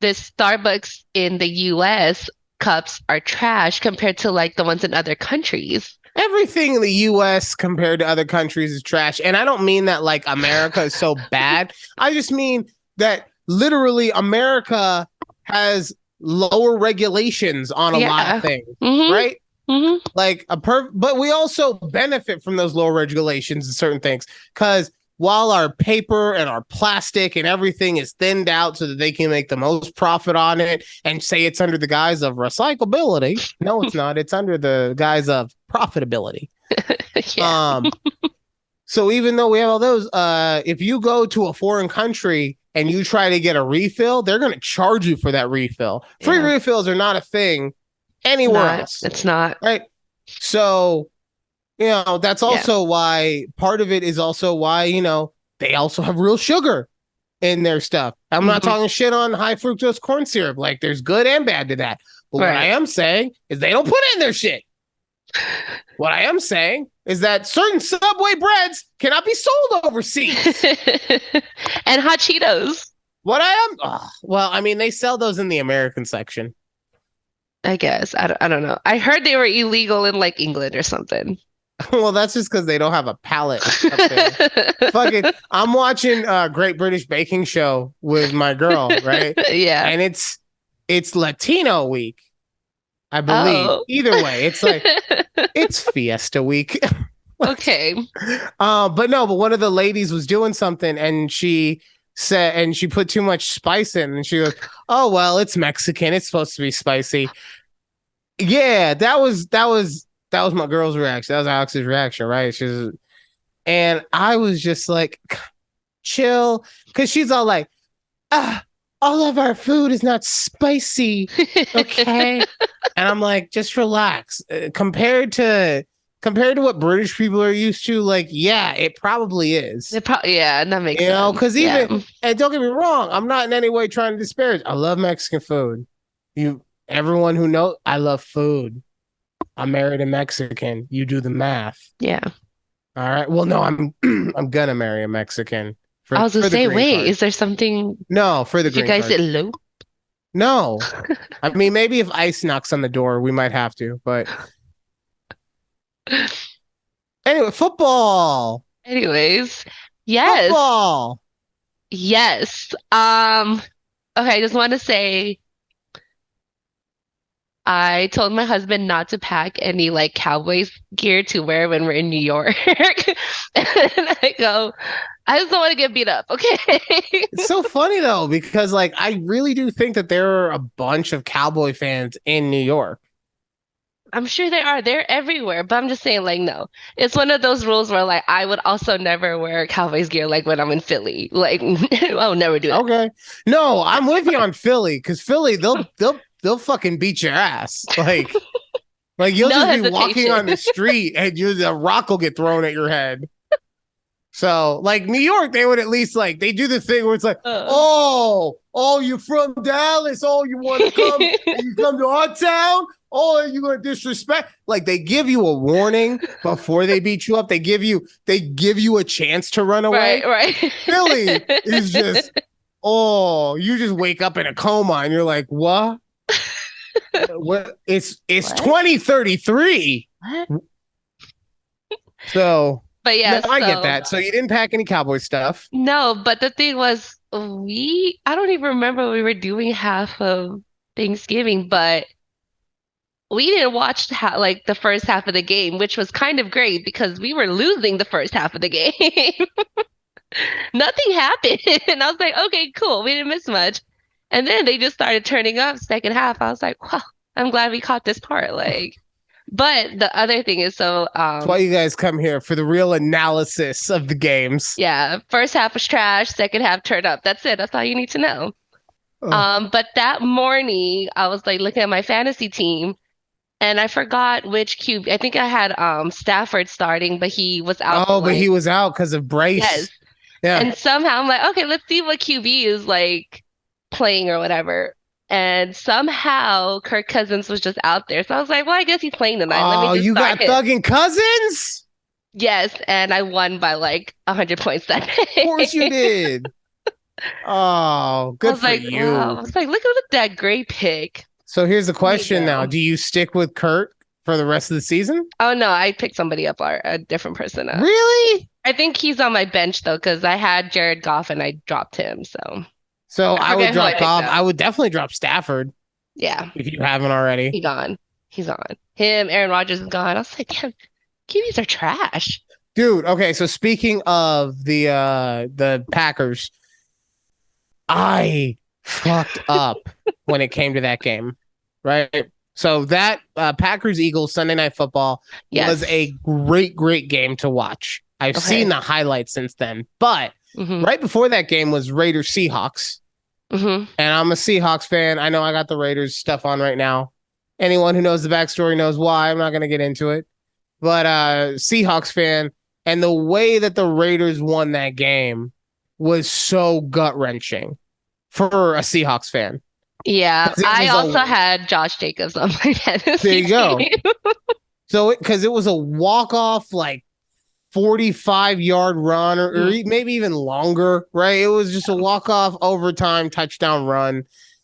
Speaker 2: the Starbucks in the US cups are trash compared to like the ones in other countries.
Speaker 1: Everything in the US compared to other countries is trash. And I don't mean that like America is so bad. I just mean that literally America has lower regulations on a lot of
Speaker 2: Yeah.
Speaker 1: things,
Speaker 2: Hmm.
Speaker 1: right?
Speaker 2: Hmm.
Speaker 1: Like but we also benefit from those lower regulations and certain things because while our paper and our plastic and everything is thinned out so that they can make the most profit on it and say it's under the guise of recyclability, no it's not, it's under the guise of profitability.
Speaker 2: Yeah.
Speaker 1: um so even though we have all those, if you go to a foreign country and you try to get a refill, they're going to charge you for that refill. Free
Speaker 2: Yeah.
Speaker 1: refills are not a thing
Speaker 2: It's
Speaker 1: anywhere
Speaker 2: not.
Speaker 1: else,
Speaker 2: It's not.
Speaker 1: right? So that's
Speaker 2: Yeah.
Speaker 1: also why part of it is also why, they also have real sugar in their stuff. I'm not
Speaker 2: Hmm.
Speaker 1: talking shit on high fructose corn syrup. Like there's good and bad to that. But what I
Speaker 2: Right.
Speaker 1: am saying is they don't put it in their shit. What I am saying is that certain Subway breads cannot be sold overseas.
Speaker 2: And hot Cheetos,
Speaker 1: What I am, well, I mean, they sell those in the American section.
Speaker 2: I guess. I don't know. I heard they were illegal in like England or something.
Speaker 1: Well, that's just because they don't have a pallet up there. Fucking, I'm watching Great British Baking Show with my girl, right?
Speaker 2: Yeah.
Speaker 1: And it's Latino week, I believe.
Speaker 2: Oh.
Speaker 1: Either way, it's like it's Fiesta week.
Speaker 2: Okay.
Speaker 1: But one of the ladies was doing something and she said, and she put too much spice in, and she goes, "Oh well, it's Mexican. It's supposed to be spicy." Yeah, that was my girl's reaction. That was Alex's reaction, right? And I was just like, chill, because she's all like, ah, all of our food is not spicy, okay? And I'm like, just relax. Compared to what British people are used to, like, yeah, it probably is.
Speaker 2: Yeah, that makes sense.
Speaker 1: Because
Speaker 2: Yeah.
Speaker 1: and don't get me wrong, I'm not in any way trying to disparage. I love Mexican food. Everyone who knows, I love food. I'm married a Mexican. You do the math.
Speaker 2: Yeah.
Speaker 1: All right. Well, no, I'm I'm gonna marry a Mexican
Speaker 2: I
Speaker 1: for
Speaker 2: was gonna
Speaker 1: for the
Speaker 2: say,
Speaker 1: green
Speaker 2: wait,
Speaker 1: card.
Speaker 2: is there something
Speaker 1: No, for the
Speaker 2: you
Speaker 1: green
Speaker 2: guys
Speaker 1: card.
Speaker 2: elope?
Speaker 1: No. I mean, maybe if ICE knocks on the door, we might have to. But anyway, football.
Speaker 2: Anyways, yes.
Speaker 1: Football.
Speaker 2: Yes. Okay, I just want to say I told my husband not to pack any like Cowboys gear to wear when we're in New York. And I go, I just don't want to get beat up, okay?
Speaker 1: It's so funny though, because like I really do think that there are a bunch of Cowboy fans in New York.
Speaker 2: I'm sure they are. They're everywhere, but I'm just saying, like, no. It's one of those rules where, like, I would also never wear Cowboys gear, like, when I'm in Philly. Like, I would never do that.
Speaker 1: Okay. No, I'm with you on Philly, because Philly, they'll fucking beat your ass. Like you'll
Speaker 2: No
Speaker 1: just be walking
Speaker 2: hesitation.
Speaker 1: on the street and a rock will get thrown at your head. So, like New York, they would at least like they do the thing where it's like,
Speaker 2: Uh.
Speaker 1: oh, you from Dallas? Oh, you want to come? You come to our town? Oh, are you going to disrespect? Like they give you a warning before they beat you up. They give you a chance to run
Speaker 2: Right,
Speaker 1: away.
Speaker 2: right.
Speaker 1: Philly is just, you just wake up in a coma and you're like, what? What? It's
Speaker 2: What?
Speaker 1: 2033.
Speaker 2: What?
Speaker 1: So
Speaker 2: But
Speaker 1: no,
Speaker 2: yeah,
Speaker 1: I get
Speaker 2: so
Speaker 1: that. So you didn't pack any cowboy stuff.
Speaker 2: no, but the thing was, I don't even remember we were doing half of Thanksgiving, but we didn't watch like the first half of the game, which was kind of great because we were losing the first half of the game. Nothing happened. And I was like, okay, cool. We didn't miss much. And then they just started turning up second half. I was like, wow, I'm glad we caught this part. Like, but the other thing is so
Speaker 1: That's why you guys come here for the real analysis of the games.
Speaker 2: yeah, first half was trash, second half turned up. That's it. That's all you need to know.
Speaker 1: Oh.
Speaker 2: But that morning I was like looking at my fantasy team and I forgot which QB. I think I had Stafford starting, but he was out for
Speaker 1: Oh, but he
Speaker 2: like
Speaker 1: was out because of
Speaker 2: yes.
Speaker 1: Bryce. Yeah.
Speaker 2: And somehow I'm like, okay, let's see what QB is like playing or whatever. And somehow Kirk Cousins was just out there. So I was like, well, I guess he's playing tonight. Let me
Speaker 1: Oh,
Speaker 2: just
Speaker 1: you
Speaker 2: start
Speaker 1: got
Speaker 2: him.
Speaker 1: Thuggin Cousins?
Speaker 2: Yes, and I won by like 100 points that
Speaker 1: Of course you
Speaker 2: day.
Speaker 1: did. Oh,
Speaker 2: I
Speaker 1: good
Speaker 2: was
Speaker 1: for
Speaker 2: like, wow.
Speaker 1: you.
Speaker 2: I was like, look at that great pick.
Speaker 1: So here's the
Speaker 2: There you
Speaker 1: question now.
Speaker 2: go.
Speaker 1: Do you stick with Kurt for the rest of the season?
Speaker 2: Oh no, I picked somebody up, or a different person up.
Speaker 1: Really?
Speaker 2: I think he's on my bench though, because I had Jared Goff and I dropped him. So
Speaker 1: So
Speaker 2: I
Speaker 1: I would
Speaker 2: forget who I
Speaker 1: drop
Speaker 2: picked
Speaker 1: Goff.
Speaker 2: up.
Speaker 1: I would definitely drop Stafford
Speaker 2: Yeah,
Speaker 1: if you haven't already.
Speaker 2: he gone. He's on. Him, Aaron Rodgers is gone. I was like, damn, QBs are trash.
Speaker 1: Dude, okay, so speaking of the Packers, I fucked up when it came to that game, right? So that Packers Eagles Sunday Night Football was
Speaker 2: Yes.
Speaker 1: a great game to watch. I've seen
Speaker 2: Okay.
Speaker 1: the highlights since then, but
Speaker 2: Mm-hmm.
Speaker 1: right before that game was Raiders Seahawks,
Speaker 2: Mm-hmm.
Speaker 1: and I'm a Seahawks fan. I know I got the Raiders stuff on right now. Anyone who knows the backstory knows why. I'm not going to get into it, but Seahawks fan, and the way that the Raiders won that game was so gut wrenching for a Seahawks fan.
Speaker 2: Yeah,
Speaker 1: 'Cause it
Speaker 2: I
Speaker 1: was
Speaker 2: also
Speaker 1: a
Speaker 2: had Josh Jacobs on my
Speaker 1: There
Speaker 2: fantasy
Speaker 1: you go.
Speaker 2: team.
Speaker 1: So because it was a walk off like 45-yard run or
Speaker 2: Mhm.
Speaker 1: maybe even longer, right? It was just a walk off overtime touchdown run.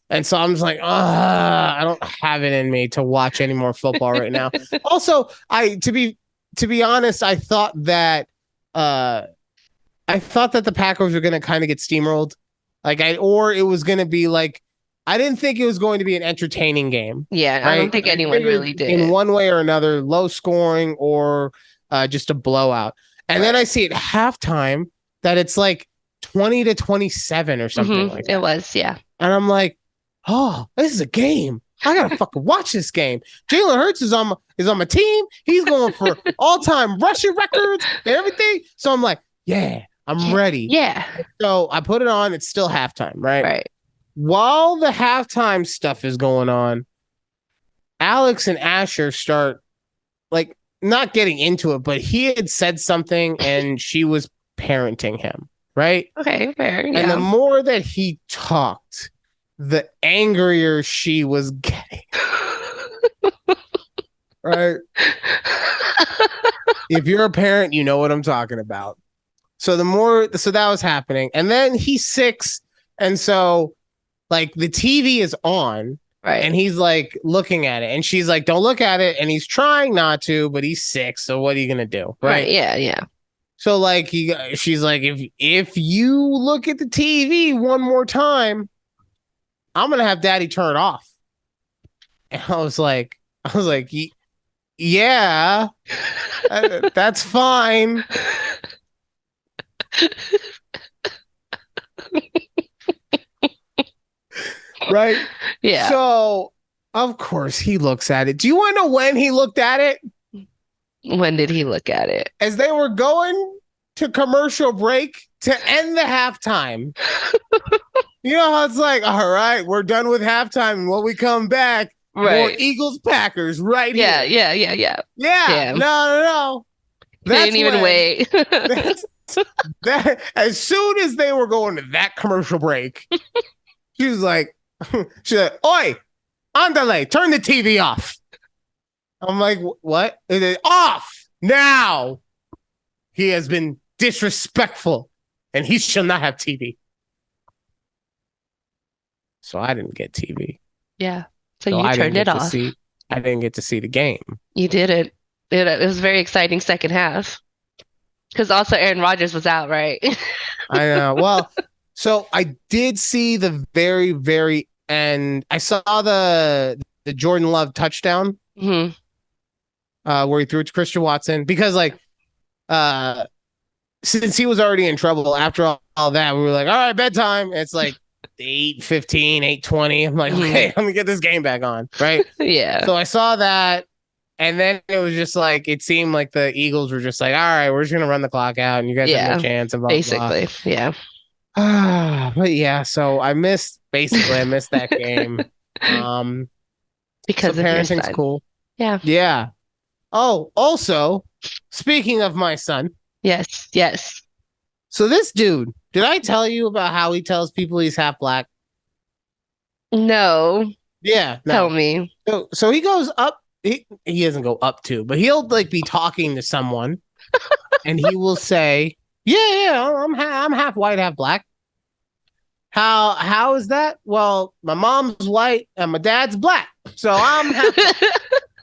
Speaker 1: And so I'm just like, I don't have it in me to watch any more football right now. Also, to be honest, uh I thought that the Packers were gonna kind of get steamrolled. Or it was gonna be like I didn't think it was going to be an entertaining game,
Speaker 2: Yeah, I don't
Speaker 1: right?
Speaker 2: think
Speaker 1: I
Speaker 2: anyone
Speaker 1: figured
Speaker 2: really
Speaker 1: in
Speaker 2: did.
Speaker 1: one way or another, low scoring or just a blowout. And then I
Speaker 2: Right.
Speaker 1: see at halftime that it's like 20-27 or something like
Speaker 2: It
Speaker 1: that.
Speaker 2: was, yeah.
Speaker 1: And I'm like, oh, this is a game. I gotta fucking watch this game. Jalen Hurts is on my team. He's going for all-time rushing records and everything. So I'm like, yeah, I'm
Speaker 2: Yeah.
Speaker 1: ready.
Speaker 2: Yeah.
Speaker 1: So I put it on. It's still halftime, right?
Speaker 2: Right.
Speaker 1: While the halftime stuff is going on, Alex and Asher start like not getting into it, but he had said something and she was parenting him, right?
Speaker 2: Okay, fair.
Speaker 1: And the
Speaker 2: Yeah.
Speaker 1: more that he talked, the angrier she was getting, right? If you're a parent, you know what I'm talking about. So that was happening. And then he's 6. And so like the TV is on and
Speaker 2: Right.
Speaker 1: he's like looking at it and she's like, don't look at it. And he's trying not to, but he's 6. So what are you going to do?
Speaker 2: Right.
Speaker 1: Right.
Speaker 2: Yeah. Yeah.
Speaker 1: So like she's like, if you look at the TV one more time, I'm going to have daddy turn it off. And I was like, yeah, that's fine. Right.
Speaker 2: Yeah.
Speaker 1: So of course he looks at it. Do you want to know when he looked at it?
Speaker 2: When did he look at it?
Speaker 1: As they were going to commercial break to end the halftime. You know how it's like, all right, we're done with halftime. And when we come back, more
Speaker 2: Right.
Speaker 1: Eagles Packers right
Speaker 2: Yeah.
Speaker 1: here.
Speaker 2: Yeah. Yeah. Yeah.
Speaker 1: Yeah.
Speaker 2: Damn.
Speaker 1: No.
Speaker 2: They
Speaker 1: That's
Speaker 2: didn't even
Speaker 1: when
Speaker 2: wait.
Speaker 1: that's, that as soon as they were going to that commercial break, she was like, Oi, andale, turn the TV off. I'm like, what? It is off now. He has been disrespectful and he shall not have TV. So I didn't get TV.
Speaker 2: Yeah. So
Speaker 1: So
Speaker 2: you
Speaker 1: I didn't
Speaker 2: turned it
Speaker 1: get to
Speaker 2: off.
Speaker 1: see I didn't get to see the game.
Speaker 2: You did it. It was a very exciting second half. Because also Aaron Rodgers was out, right?
Speaker 1: I know. Well, so I did see the very, very end. I saw the Jordan Love touchdown
Speaker 2: hmm
Speaker 1: where he threw it to Christian Watson because uh since he was already in trouble after all that, we were like, all right, bedtime. It's like 8:15, 8:20. I'm like,
Speaker 2: Mhm.
Speaker 1: okay, let me get this game back on. Right.
Speaker 2: Yeah.
Speaker 1: So I saw that. And then it was just like, it seemed like the Eagles were just like, all right, we're just going to run the clock out and you guys have
Speaker 2: Yeah.
Speaker 1: no chance and blah, blah,
Speaker 2: Basically. Yeah.
Speaker 1: blah. But yeah, so I missed Basically, I missed that game. Um, so
Speaker 2: Because of your
Speaker 1: parenting's
Speaker 2: son.
Speaker 1: cool.
Speaker 2: Yeah.
Speaker 1: Yeah. Oh, also, speaking of my son,
Speaker 2: Yes. Yes.
Speaker 1: so this dude, did I tell you about how he tells people he's half black?
Speaker 2: No.
Speaker 1: Yeah,
Speaker 2: Tell
Speaker 1: no.
Speaker 2: me.
Speaker 1: So he goes up. He doesn't go up to, but he'll like be talking to someone, and he will say, "Yeah, yeah, I'm half white, half black." How is that? Well, my mom's white and my dad's black, so I'm half black,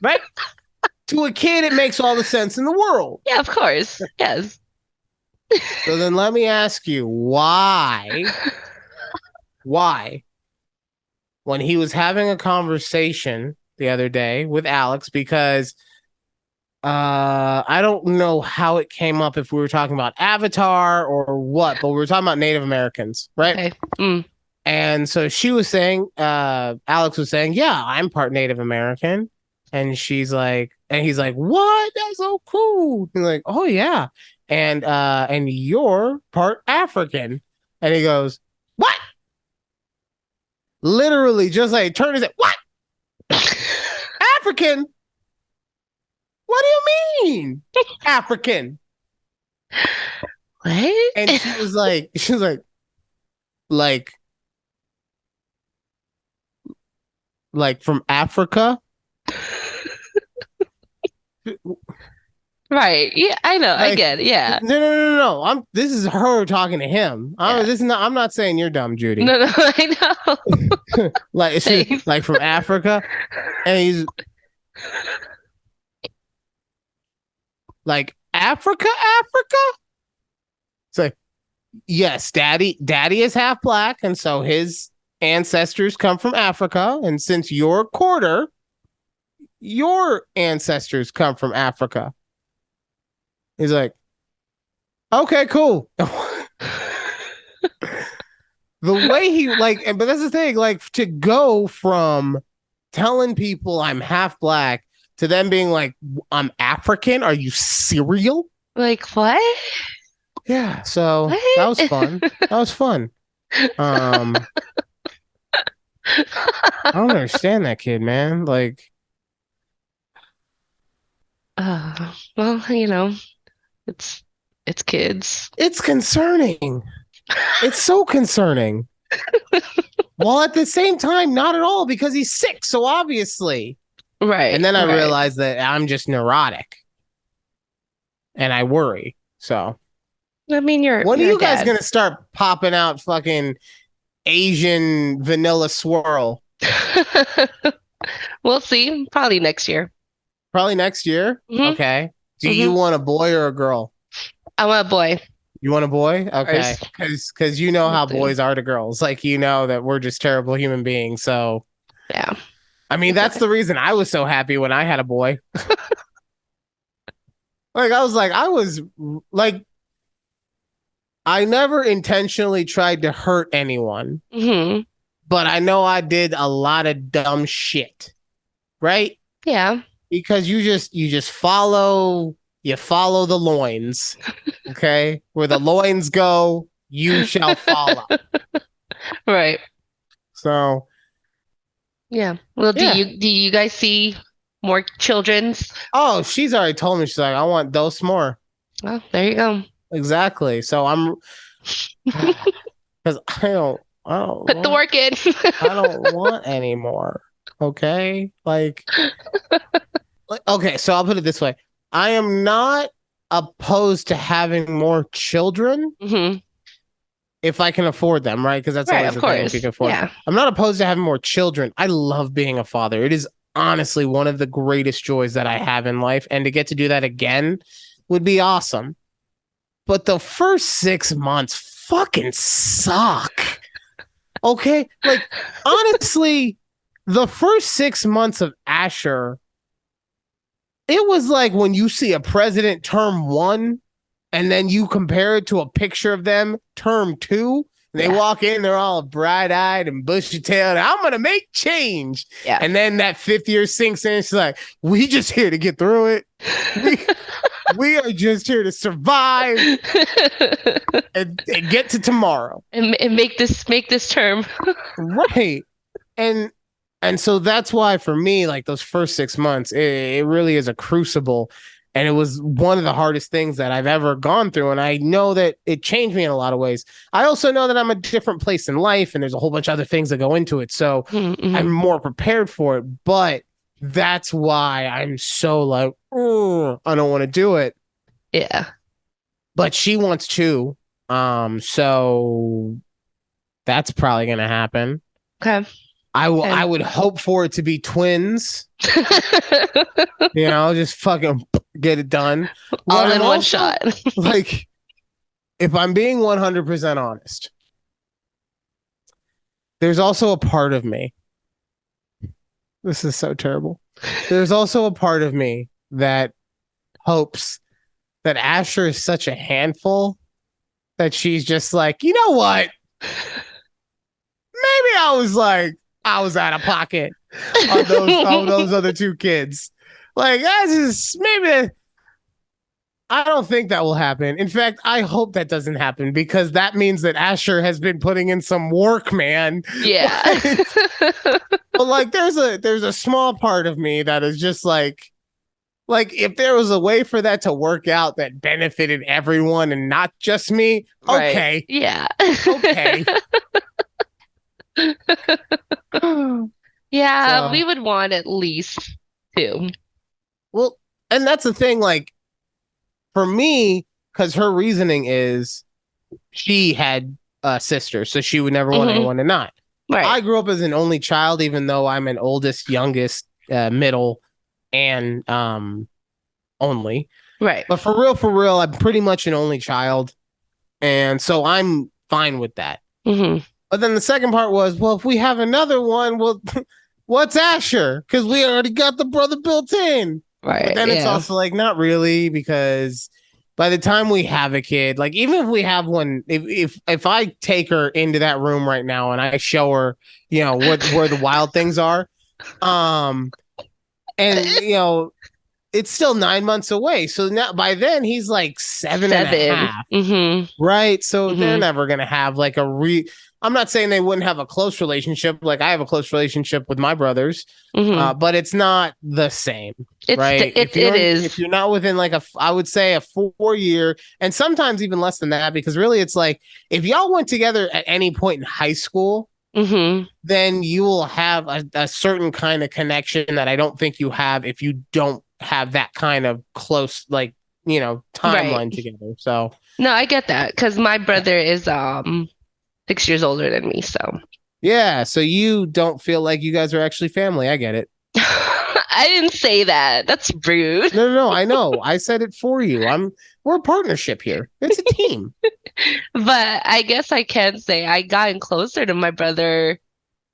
Speaker 1: right? To a kid, it makes all the sense in the world.
Speaker 2: Yeah, of course. Yes.
Speaker 1: So then let me ask you, why, when he was having a conversation the other day with Alex, because I don't know how it came up, if we were talking about Avatar or what, but we were talking about Native Americans, right?
Speaker 2: Okay. Mm.
Speaker 1: And so she was saying, Alex was saying, yeah, I'm part Native American. And she's like, and he's like, what? That's so cool. He's like, oh yeah. And you're part African. And he goes, what? Literally just like turn his head, what? African? What do you mean? African.
Speaker 2: What?
Speaker 1: And she was like, like from Africa?
Speaker 2: Right. Yeah, I know. I
Speaker 1: Like,
Speaker 2: get it. Yeah.
Speaker 1: no. This is her talking to him.
Speaker 2: Yeah.
Speaker 1: I'm not saying you're dumb, Judy.
Speaker 2: No, no, I know.
Speaker 1: Like
Speaker 2: Thanks.
Speaker 1: like from Africa, and he's like Africa. It's like, yes, daddy is half black, and so his ancestors come from Africa, and since you're a quarter, your ancestors come from Africa. He's like, okay, cool. The way he like, but that's the thing, like to go from telling people I'm half black to them being like, I'm African. Are you serial?
Speaker 2: Like, what?
Speaker 1: Yeah. So that was
Speaker 2: What?
Speaker 1: fun. That was fun. I don't understand that kid, man. Like,
Speaker 2: Well, it's it's kids.
Speaker 1: it's concerning. It's so concerning. While at the same time, not at all, because he's sick. So obviously.
Speaker 2: Right.
Speaker 1: And then I
Speaker 2: right.
Speaker 1: realized that I'm just neurotic and I worry. So
Speaker 2: I mean,
Speaker 1: when are
Speaker 2: you're a
Speaker 1: you guys
Speaker 2: dad.
Speaker 1: going to start popping out fucking Asian vanilla swirl?
Speaker 2: We'll see. Probably next year.
Speaker 1: Probably next year.
Speaker 2: Mhm.
Speaker 1: Okay. Do you
Speaker 2: Mhm.
Speaker 1: want a boy or a girl?
Speaker 2: I want a boy
Speaker 1: You want a boy? Okay.
Speaker 2: first.
Speaker 1: Because you know how
Speaker 2: We'll see.
Speaker 1: boys are to girls. Like, you know that we're just terrible human beings. So,
Speaker 2: Yeah.
Speaker 1: I mean, that's the reason I was so happy when I had a boy. Like, I was like, I never intentionally tried to hurt anyone,
Speaker 2: Hmm.
Speaker 1: but I know I did a lot of dumb shit, right?
Speaker 2: Yeah.
Speaker 1: Because you follow the loins, okay? Where the loins go, you shall follow.
Speaker 2: Right.
Speaker 1: So,
Speaker 2: Yeah. Well, do
Speaker 1: yeah.
Speaker 2: you guys see more children's?
Speaker 1: Oh, she's already told me. She's like, I want those more.
Speaker 2: Well, there you go.
Speaker 1: Exactly. So I'm because I don't
Speaker 2: Put the
Speaker 1: want,
Speaker 2: work in.
Speaker 1: I don't want any more. Okay, okay. So I'll put it this way: I am not opposed to having more children
Speaker 2: Hmm.
Speaker 1: if I can afford them, right? Because that's
Speaker 2: Right,
Speaker 1: always
Speaker 2: of
Speaker 1: the thing, if
Speaker 2: course.
Speaker 1: you can afford.
Speaker 2: Yeah.
Speaker 1: I'm not opposed to having more children. I love being a father. It is honestly one of the greatest joys that I have in life, and to get to do that again would be awesome. But the first 6 months fucking suck. Okay? Like, honestly, the first 6 months of Asher, it was like when you see a president term 1 and then you compare it to a picture of them term 2. And they walk in, they're all bright-eyed and bushy-tailed. I'm going to make change.
Speaker 2: Yeah.
Speaker 1: And then that 5th year sinks in. She's like, we just here to get through it. We are just here to survive and get to tomorrow.
Speaker 2: And make this term.
Speaker 1: Right. And so that's why for me, like those first 6 months, it really is a crucible. And it was one of the hardest things that I've ever gone through. And I know that it changed me in a lot of ways. I also know that I'm a different place in life and there's a whole bunch of other things that go into it. So
Speaker 2: Mm-hmm.
Speaker 1: I'm more prepared for it. But that's why I'm so like, oh, I don't want to do it.
Speaker 2: Yeah.
Speaker 1: But she wants to. So that's probably gonna happen.
Speaker 2: Okay.
Speaker 1: I would hope for it to be twins. Just fucking get it done.
Speaker 2: All in one shot.
Speaker 1: Like, if I'm being 100% honest, there's also a part of me. This is so terrible. There's also a part of me that hopes that Asher is such a handful that she's just like, you know what? Maybe I was out of pocket on those other two kids. Like, that's just maybe. I don't think that will happen. In fact, I hope that doesn't happen because that means that Asher has been putting in some work, man.
Speaker 2: Yeah.
Speaker 1: But like, there's a small part of me that is just like if there was a way for that to work out that benefited everyone and not just me, okay.
Speaker 2: Right. Yeah.
Speaker 1: Okay.
Speaker 2: Yeah,
Speaker 1: So,
Speaker 2: we would want at least two.
Speaker 1: well, and that's the thing, like, for me, because her reasoning is she had a sister, so she would never want
Speaker 2: Mhm.
Speaker 1: anyone to not.
Speaker 2: Right.
Speaker 1: I grew up as an only child, even though I'm an oldest, youngest, middle, and only.
Speaker 2: Right.
Speaker 1: But for real, I'm pretty much an only child, and so I'm fine with that.
Speaker 2: Hmm.
Speaker 1: But then the second part was, well, if we have another one, well, what's Asher? Because we already got the brother built in.
Speaker 2: Right.
Speaker 1: But then it's also like, not really, because by the time we have a kid, like even if we have one, if I take her into that room right now and I show her, where the wild things are, and it's still 9 months away. So now by then he's like seven and a half.
Speaker 2: Mm-hmm.
Speaker 1: Right. So they're
Speaker 2: Mhm.
Speaker 1: never gonna have like I'm not saying they wouldn't have a close relationship. Like I have a close relationship with my brothers,
Speaker 2: Mm-hmm.
Speaker 1: but it's not the same,
Speaker 2: It
Speaker 1: right?
Speaker 2: it is.
Speaker 1: If you're not within like I would say a 4 year, and sometimes even less than that, because really it's like if y'all went together at any point in high school,
Speaker 2: Mm-hmm.
Speaker 1: then you will have a certain kind of connection that I don't think you have if you don't have that kind of close, like, timeline
Speaker 2: Right.
Speaker 1: together. So
Speaker 2: No, I get that because my brother is 6 years older than me, so
Speaker 1: yeah, so you don't feel like you guys are actually family. I get it.
Speaker 2: I didn't say that. That's rude.
Speaker 1: No, I know. I said it for you. We're a partnership here. It's a team.
Speaker 2: But I guess I can say I gotten closer to my brother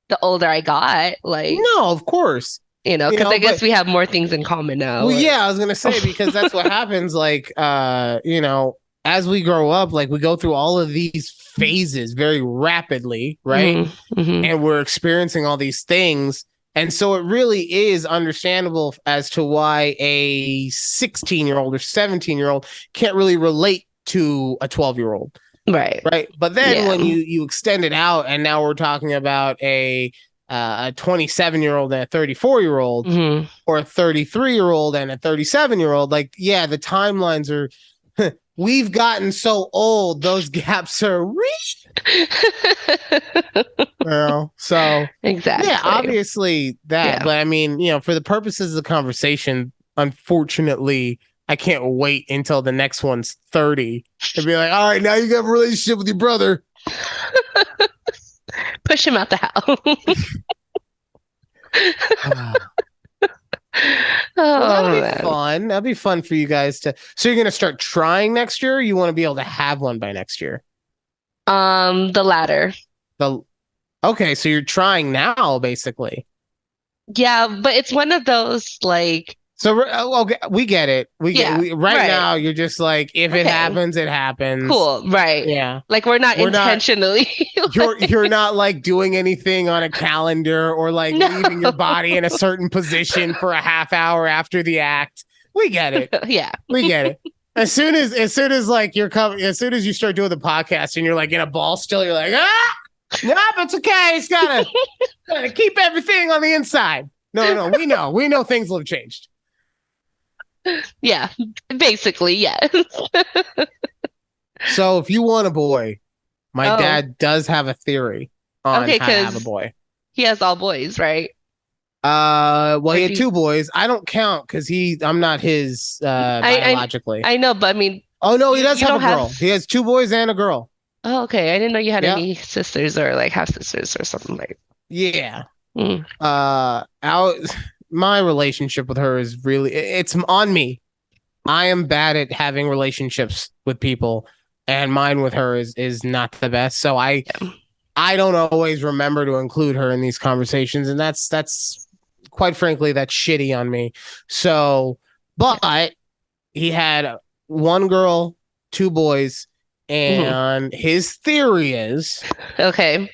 Speaker 2: the older I got. Like,
Speaker 1: No, of course.
Speaker 2: because I guess
Speaker 1: but
Speaker 2: we have more things in common now.
Speaker 1: well, yeah, I was gonna say because that's what happens. Like, as we grow up, like we go through all of these phases very rapidly, right?
Speaker 2: Mm-hmm. Mm-hmm.
Speaker 1: And we're experiencing all these things. And so it really is understandable as to why a 16-year-old or 17-year-old can't really relate to a 12-year-old.
Speaker 2: Right.
Speaker 1: Right. But then
Speaker 2: Yeah.
Speaker 1: when you extend it out and now we're talking about a 27-year-old and a 34-year-old
Speaker 2: Mm-hmm.
Speaker 1: or a 33-year-old and a 37-year-old, like, yeah, the timelines are we've gotten so old, those gaps are so
Speaker 2: Exactly.
Speaker 1: yeah, obviously that.
Speaker 2: Yeah.
Speaker 1: But I mean, for the purposes of the conversation, unfortunately, I can't wait until the next one's 30 to be like, all right, now you got a relationship with your brother.
Speaker 2: Push him out the house.
Speaker 1: Well, that'll be
Speaker 2: man.
Speaker 1: fun. That'll be fun for you guys to. So you're gonna start trying next year. Or you want to be able to have one by next year.
Speaker 2: The latter.
Speaker 1: Okay, so you're trying now, basically.
Speaker 2: Yeah, but it's one of those like
Speaker 1: So okay, we get it.
Speaker 2: Yeah,
Speaker 1: Right
Speaker 2: right.
Speaker 1: now. You're just like, if it
Speaker 2: Okay.
Speaker 1: happens, it happens.
Speaker 2: cool, right?
Speaker 1: Yeah.
Speaker 2: Like we're not
Speaker 1: We're not-
Speaker 2: intentionally.
Speaker 1: You're not like doing anything on a calendar or like
Speaker 2: No.
Speaker 1: leaving your body in a certain position for a half hour after the act We get it.
Speaker 2: Yeah.
Speaker 1: We get it. As soon as like you're coming, as soon as you start doing the podcast and you're like in a ball still, you're like, no, but it's okay. It's gotta keep everything on the inside. No, we know things will have changed.
Speaker 2: Yeah. Basically, yes.
Speaker 1: So if you want a boy, my
Speaker 2: Oh,
Speaker 1: dad does have a theory on
Speaker 2: okay,
Speaker 1: how to have a
Speaker 2: because
Speaker 1: boy.
Speaker 2: he has all boys, right?
Speaker 1: Well,
Speaker 2: Or
Speaker 1: he
Speaker 2: do
Speaker 1: had two boys. I don't count because I'm not his
Speaker 2: I
Speaker 1: biologically.
Speaker 2: I know, but I mean,
Speaker 1: Oh no, he does
Speaker 2: you
Speaker 1: have a
Speaker 2: don't
Speaker 1: girl.
Speaker 2: have.
Speaker 1: He has two boys and a girl.
Speaker 2: Oh, okay. I didn't know you had
Speaker 1: Yeah,
Speaker 2: any sisters or like half sisters or something like.
Speaker 1: yeah.
Speaker 2: Mm,
Speaker 1: Our my relationship with her is really it's on me. I am bad at having relationships with people, and mine with her is not the best. So
Speaker 2: yeah.
Speaker 1: I don't always remember to include her in these conversations, and that's quite frankly that's shitty on me. So,
Speaker 2: Yeah.
Speaker 1: but he had one girl, two boys,
Speaker 2: Mhm.
Speaker 1: and his theory is
Speaker 2: Okay.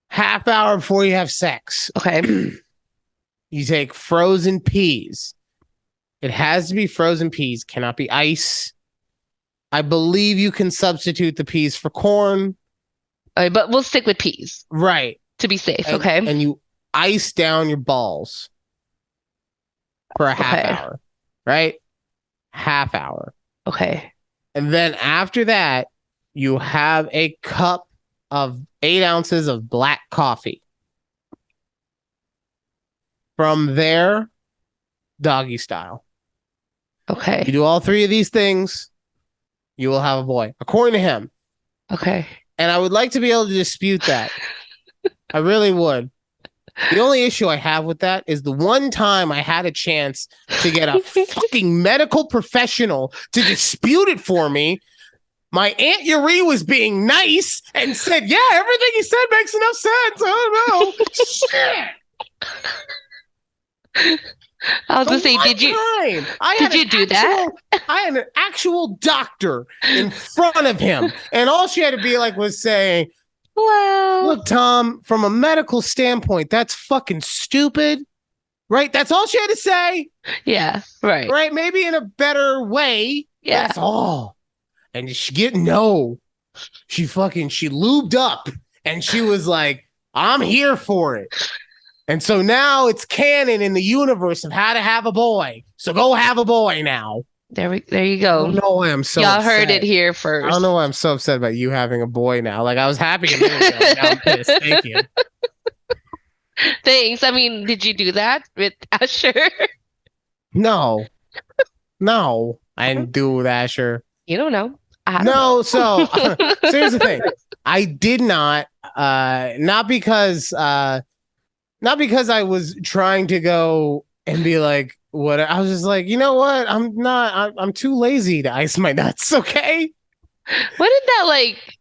Speaker 1: half hour before you have sex,
Speaker 2: Okay.
Speaker 1: you take frozen peas. It has to be frozen peas, cannot be ice. I believe you can substitute the peas for corn.
Speaker 2: All right, but we'll stick with peas
Speaker 1: Right.
Speaker 2: to be safe.
Speaker 1: And
Speaker 2: Okay.
Speaker 1: and you ice down your balls for a half
Speaker 2: Okay.
Speaker 1: hour. Right? Half hour.
Speaker 2: Okay.
Speaker 1: And then after that, you have a cup of 8 ounces of black coffee. From there, doggy style. You
Speaker 2: Okay.
Speaker 1: do all three of these things, you will have a boy, according to him.
Speaker 2: Okay.
Speaker 1: And I would like to be able to dispute that. I really would. The only issue I have with that is the one time I had a chance to get a fucking medical professional to dispute it for me. My Aunt Yuri was being nice and said, yeah, everything he said makes enough sense. I don't know. Shit.
Speaker 2: I was
Speaker 1: The
Speaker 2: gonna say,
Speaker 1: one
Speaker 2: did you
Speaker 1: time
Speaker 2: did you do that?
Speaker 1: I had an actual doctor in front of him, and all she had to be like was saying,
Speaker 2: Well,
Speaker 1: look, Tom, from a medical standpoint, that's fucking stupid. Right? That's all she had to say.
Speaker 2: yeah, right.
Speaker 1: Right? Maybe in a better way.
Speaker 2: Yeah.
Speaker 1: That's all. And she she lubed up and she was like, I'm here for it. And so now it's canon in the universe of how to have a boy. So go have a boy now.
Speaker 2: There you
Speaker 1: I
Speaker 2: go.
Speaker 1: don't know why I'm so
Speaker 2: Y'all
Speaker 1: upset.
Speaker 2: heard it here
Speaker 1: I
Speaker 2: first.
Speaker 1: don't know why I'm so upset about you having a boy now. Like I was happy a minute ago. Now I'm pissed. Thank you.
Speaker 2: Thanks. I mean, did you do that with Asher?
Speaker 1: No, I didn't do with Asher.
Speaker 2: You don't know. I don't
Speaker 1: No,
Speaker 2: know.
Speaker 1: so here's the thing. I did not, not because I was trying to go and be like, what I was just like, you know what? I'm too lazy to ice my nuts, okay?
Speaker 2: What did that like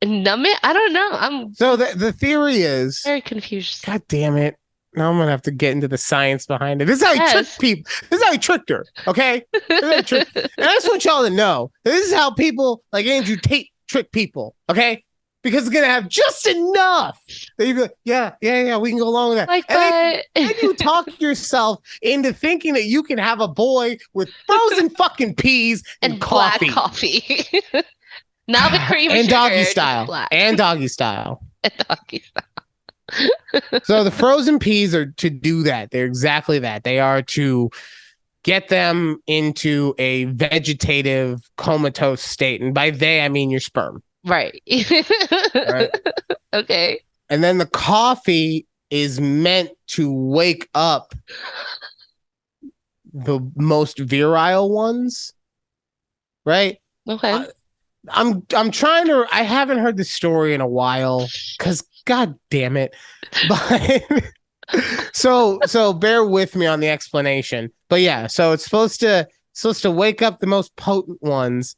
Speaker 2: numb it? I don't know. I'm
Speaker 1: So the theory is,
Speaker 2: very confused.
Speaker 1: God damn it. Now I'm gonna have to get into the science behind it. This is how he tricked people. This is how he tricked her. Okay. And I just want y'all to know that this is how people like Andrew Tate trick people. Okay. Because it's gonna have just enough that you be like, yeah, we can go along with that.
Speaker 2: Like,
Speaker 1: And then
Speaker 2: but
Speaker 1: you talk yourself into thinking that you can have a boy with frozen fucking peas and
Speaker 2: black
Speaker 1: coffee.
Speaker 2: Now the cream
Speaker 1: And
Speaker 2: sugar,
Speaker 1: doggy
Speaker 2: just
Speaker 1: style.
Speaker 2: black.
Speaker 1: And doggy style.
Speaker 2: And doggy style.
Speaker 1: So the frozen peas are to do that. They're exactly that. They are to get them into a vegetative comatose state. And by they, I mean your sperm.
Speaker 2: Right.
Speaker 1: Right?
Speaker 2: Okay.
Speaker 1: And then the coffee is meant to wake up the most virile ones. Right?
Speaker 2: Okay.
Speaker 1: I'm trying to I haven't heard the story in a while because God damn it. But so bear with me on the explanation. But yeah, so it's supposed to wake up the most potent ones,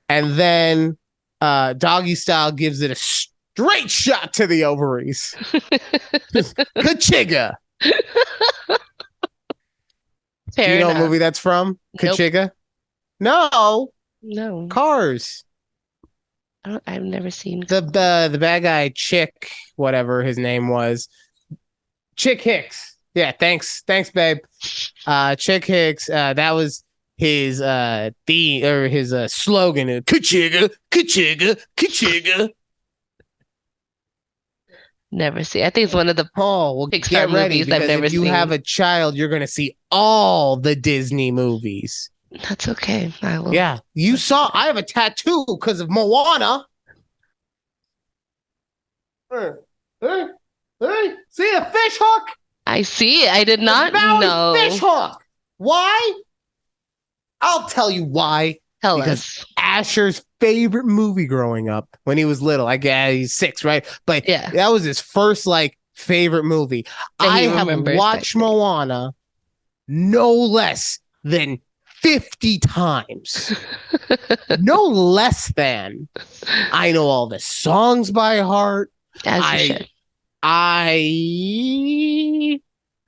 Speaker 1: and then doggy style gives it a straight shot to the ovaries. Kachiga. Do you know what movie that's from?
Speaker 2: Nope.
Speaker 1: Kachiga? No.
Speaker 2: No.
Speaker 1: Cars.
Speaker 2: I've never seen
Speaker 1: The bad guy, Chick, whatever his name was. Chick Hicks. Yeah, thanks, babe. Chick Hicks. That was his theme or his slogan. Kachiga, kachiga, kachiga.
Speaker 2: Never see. I think it's one of the
Speaker 1: Oh, well,
Speaker 2: Pixar
Speaker 1: get ready
Speaker 2: movies I've
Speaker 1: because if
Speaker 2: never
Speaker 1: you have
Speaker 2: seen.
Speaker 1: a child, you're gonna see all the Disney movies.
Speaker 2: That's okay. I will.
Speaker 1: Yeah, you saw. I have a tattoo because of Moana. Hey, hey, hey, see the fish hook?
Speaker 2: I see. I did not
Speaker 1: Maui fish
Speaker 2: know.
Speaker 1: hook. Why? I'll tell you why.
Speaker 2: Tell
Speaker 1: Because
Speaker 2: us.
Speaker 1: Asher's favorite movie growing up when he was little. I guess he's 6, right? But
Speaker 2: Yeah.
Speaker 1: that was his first favorite movie.
Speaker 2: That
Speaker 1: I
Speaker 2: he
Speaker 1: have
Speaker 2: remembers.
Speaker 1: watched Moana no less than 50 times. No less than. I know all the songs by heart.
Speaker 2: As you
Speaker 1: I
Speaker 2: should.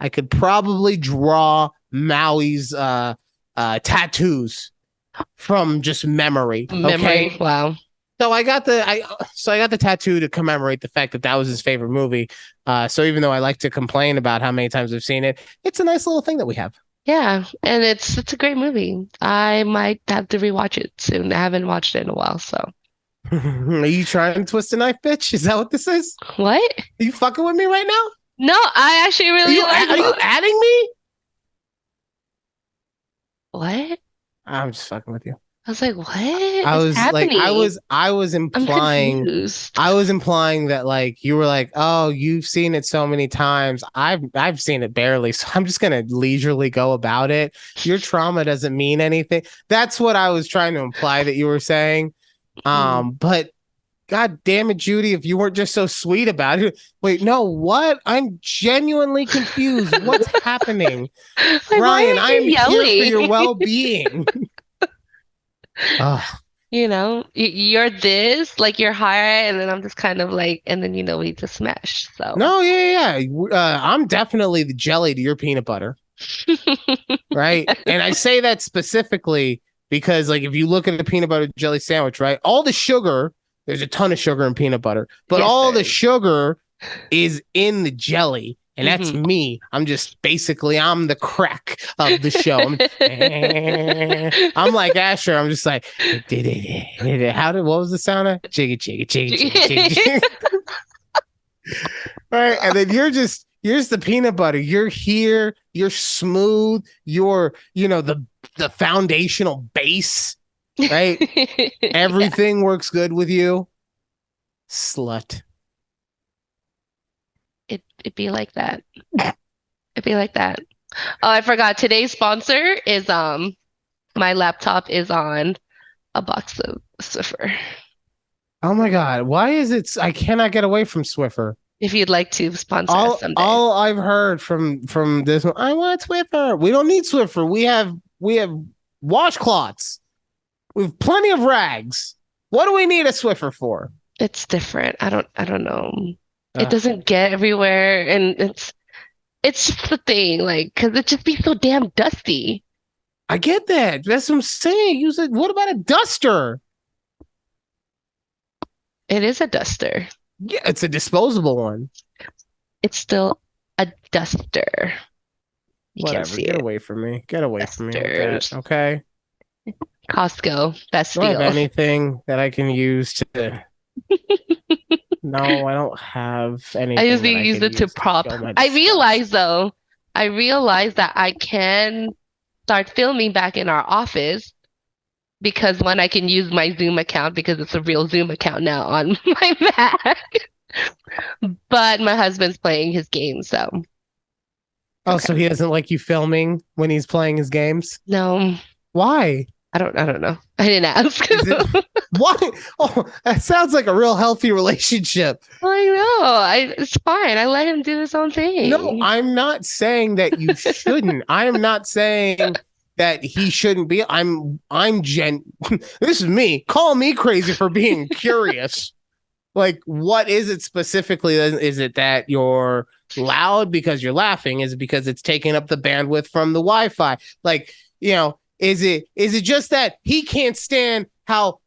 Speaker 1: I could probably draw Maui's tattoos from just memory.
Speaker 2: Memory.
Speaker 1: Okay.
Speaker 2: Wow.
Speaker 1: So I got the tattoo to commemorate the fact that was his favorite movie. So even though I like to complain about how many times I've seen it, it's a nice little thing that we have.
Speaker 2: Yeah, and it's a great movie. I might have to rewatch it soon. I haven't watched it in a while, so.
Speaker 1: Are you trying to twist a knife, bitch? Is that what this is?
Speaker 2: What?
Speaker 1: Are you fucking with me right now?
Speaker 2: No, I actually really like
Speaker 1: Are you adding me?
Speaker 2: What?
Speaker 1: I'm just fucking with you.
Speaker 2: I was like, what
Speaker 1: I
Speaker 2: is
Speaker 1: was
Speaker 2: happening?
Speaker 1: I was
Speaker 2: I'm
Speaker 1: implying
Speaker 2: confused.
Speaker 1: that you were like, oh, you've seen it so many times. I've seen it barely, so I'm just gonna leisurely go about it. Your trauma doesn't mean anything. That's what I was trying to imply that you were saying. But God damn it, Judy, if you weren't just so sweet about it. Wait, no, what? I'm genuinely confused. What's happening?
Speaker 2: Like,
Speaker 1: Ryan,
Speaker 2: why
Speaker 1: I
Speaker 2: are
Speaker 1: am
Speaker 2: you
Speaker 1: here for
Speaker 2: yelling?
Speaker 1: your well-being.
Speaker 2: You know, you're this, like you're high, and then I'm just kind of like, and then we just smash. So
Speaker 1: No, yeah. I'm definitely the jelly to your peanut butter, right? And I say that specifically because, like, if you look at a peanut butter jelly sandwich, right, all the sugar, there's a ton of sugar in peanut butter, but
Speaker 2: yes,
Speaker 1: all the
Speaker 2: there is.
Speaker 1: sugar is in the jelly. And that's
Speaker 2: Mhm.
Speaker 1: me. I'm the crack of the show. I'm like Asher. I'm just like, what was the sound of? Jiggy, jiggy, jiggy, jiggy, jiggy, jiggy. Right. And then you're just the peanut butter. You're here, you're smooth, you're, the foundational base, right? Everything works good with you. Slut.
Speaker 2: It'd be like that. It'd be like that. Oh, I forgot. Today's sponsor is my laptop is on a box of Swiffer.
Speaker 1: Oh my God. Why is it I cannot get away from Swiffer?
Speaker 2: If you'd like to sponsor us someday.
Speaker 1: All I've heard from this one, I want Swiffer. We don't need Swiffer. We have washcloths. We have plenty of rags. What do we need a Swiffer for?
Speaker 2: It's different. I don't know. It doesn't get everywhere, and it's just the thing, like, because it just be so damn dusty.
Speaker 1: I get that. That's what I'm saying. Use it. What about a duster?
Speaker 2: It is a duster.
Speaker 1: Yeah, it's a disposable one.
Speaker 2: It's still a duster. You can't
Speaker 1: Whatever.
Speaker 2: see
Speaker 1: Get
Speaker 2: it.
Speaker 1: away from me. Get away from me. With
Speaker 2: Dusters.
Speaker 1: that, okay.
Speaker 2: Costco, best
Speaker 1: Do I have
Speaker 2: deal.
Speaker 1: anything that I can use to? No, I don't have anything.
Speaker 2: I usually
Speaker 1: that I
Speaker 2: use
Speaker 1: can
Speaker 2: it to
Speaker 1: use
Speaker 2: prop.
Speaker 1: show my
Speaker 2: I
Speaker 1: disgust.
Speaker 2: realize that I can start filming back in our office because one, I can use my Zoom account because it's a real Zoom account now on my Mac. But my husband's playing his game, so
Speaker 1: Oh, so he doesn't like you filming when he's playing his games?
Speaker 2: no,
Speaker 1: Why?
Speaker 2: I don't know. I didn't ask.
Speaker 1: Is it why? Oh, that sounds like a real healthy relationship.
Speaker 2: I know. It's fine. I let him do his own thing.
Speaker 1: No, I'm not saying that you shouldn't. I am not saying that he shouldn't be. This is me. Call me crazy for being curious. Like, what is it specifically? Is it that you're loud because you're laughing? Is it because it's taking up the bandwidth from the Wi-Fi? Like, is it just that he can't stand how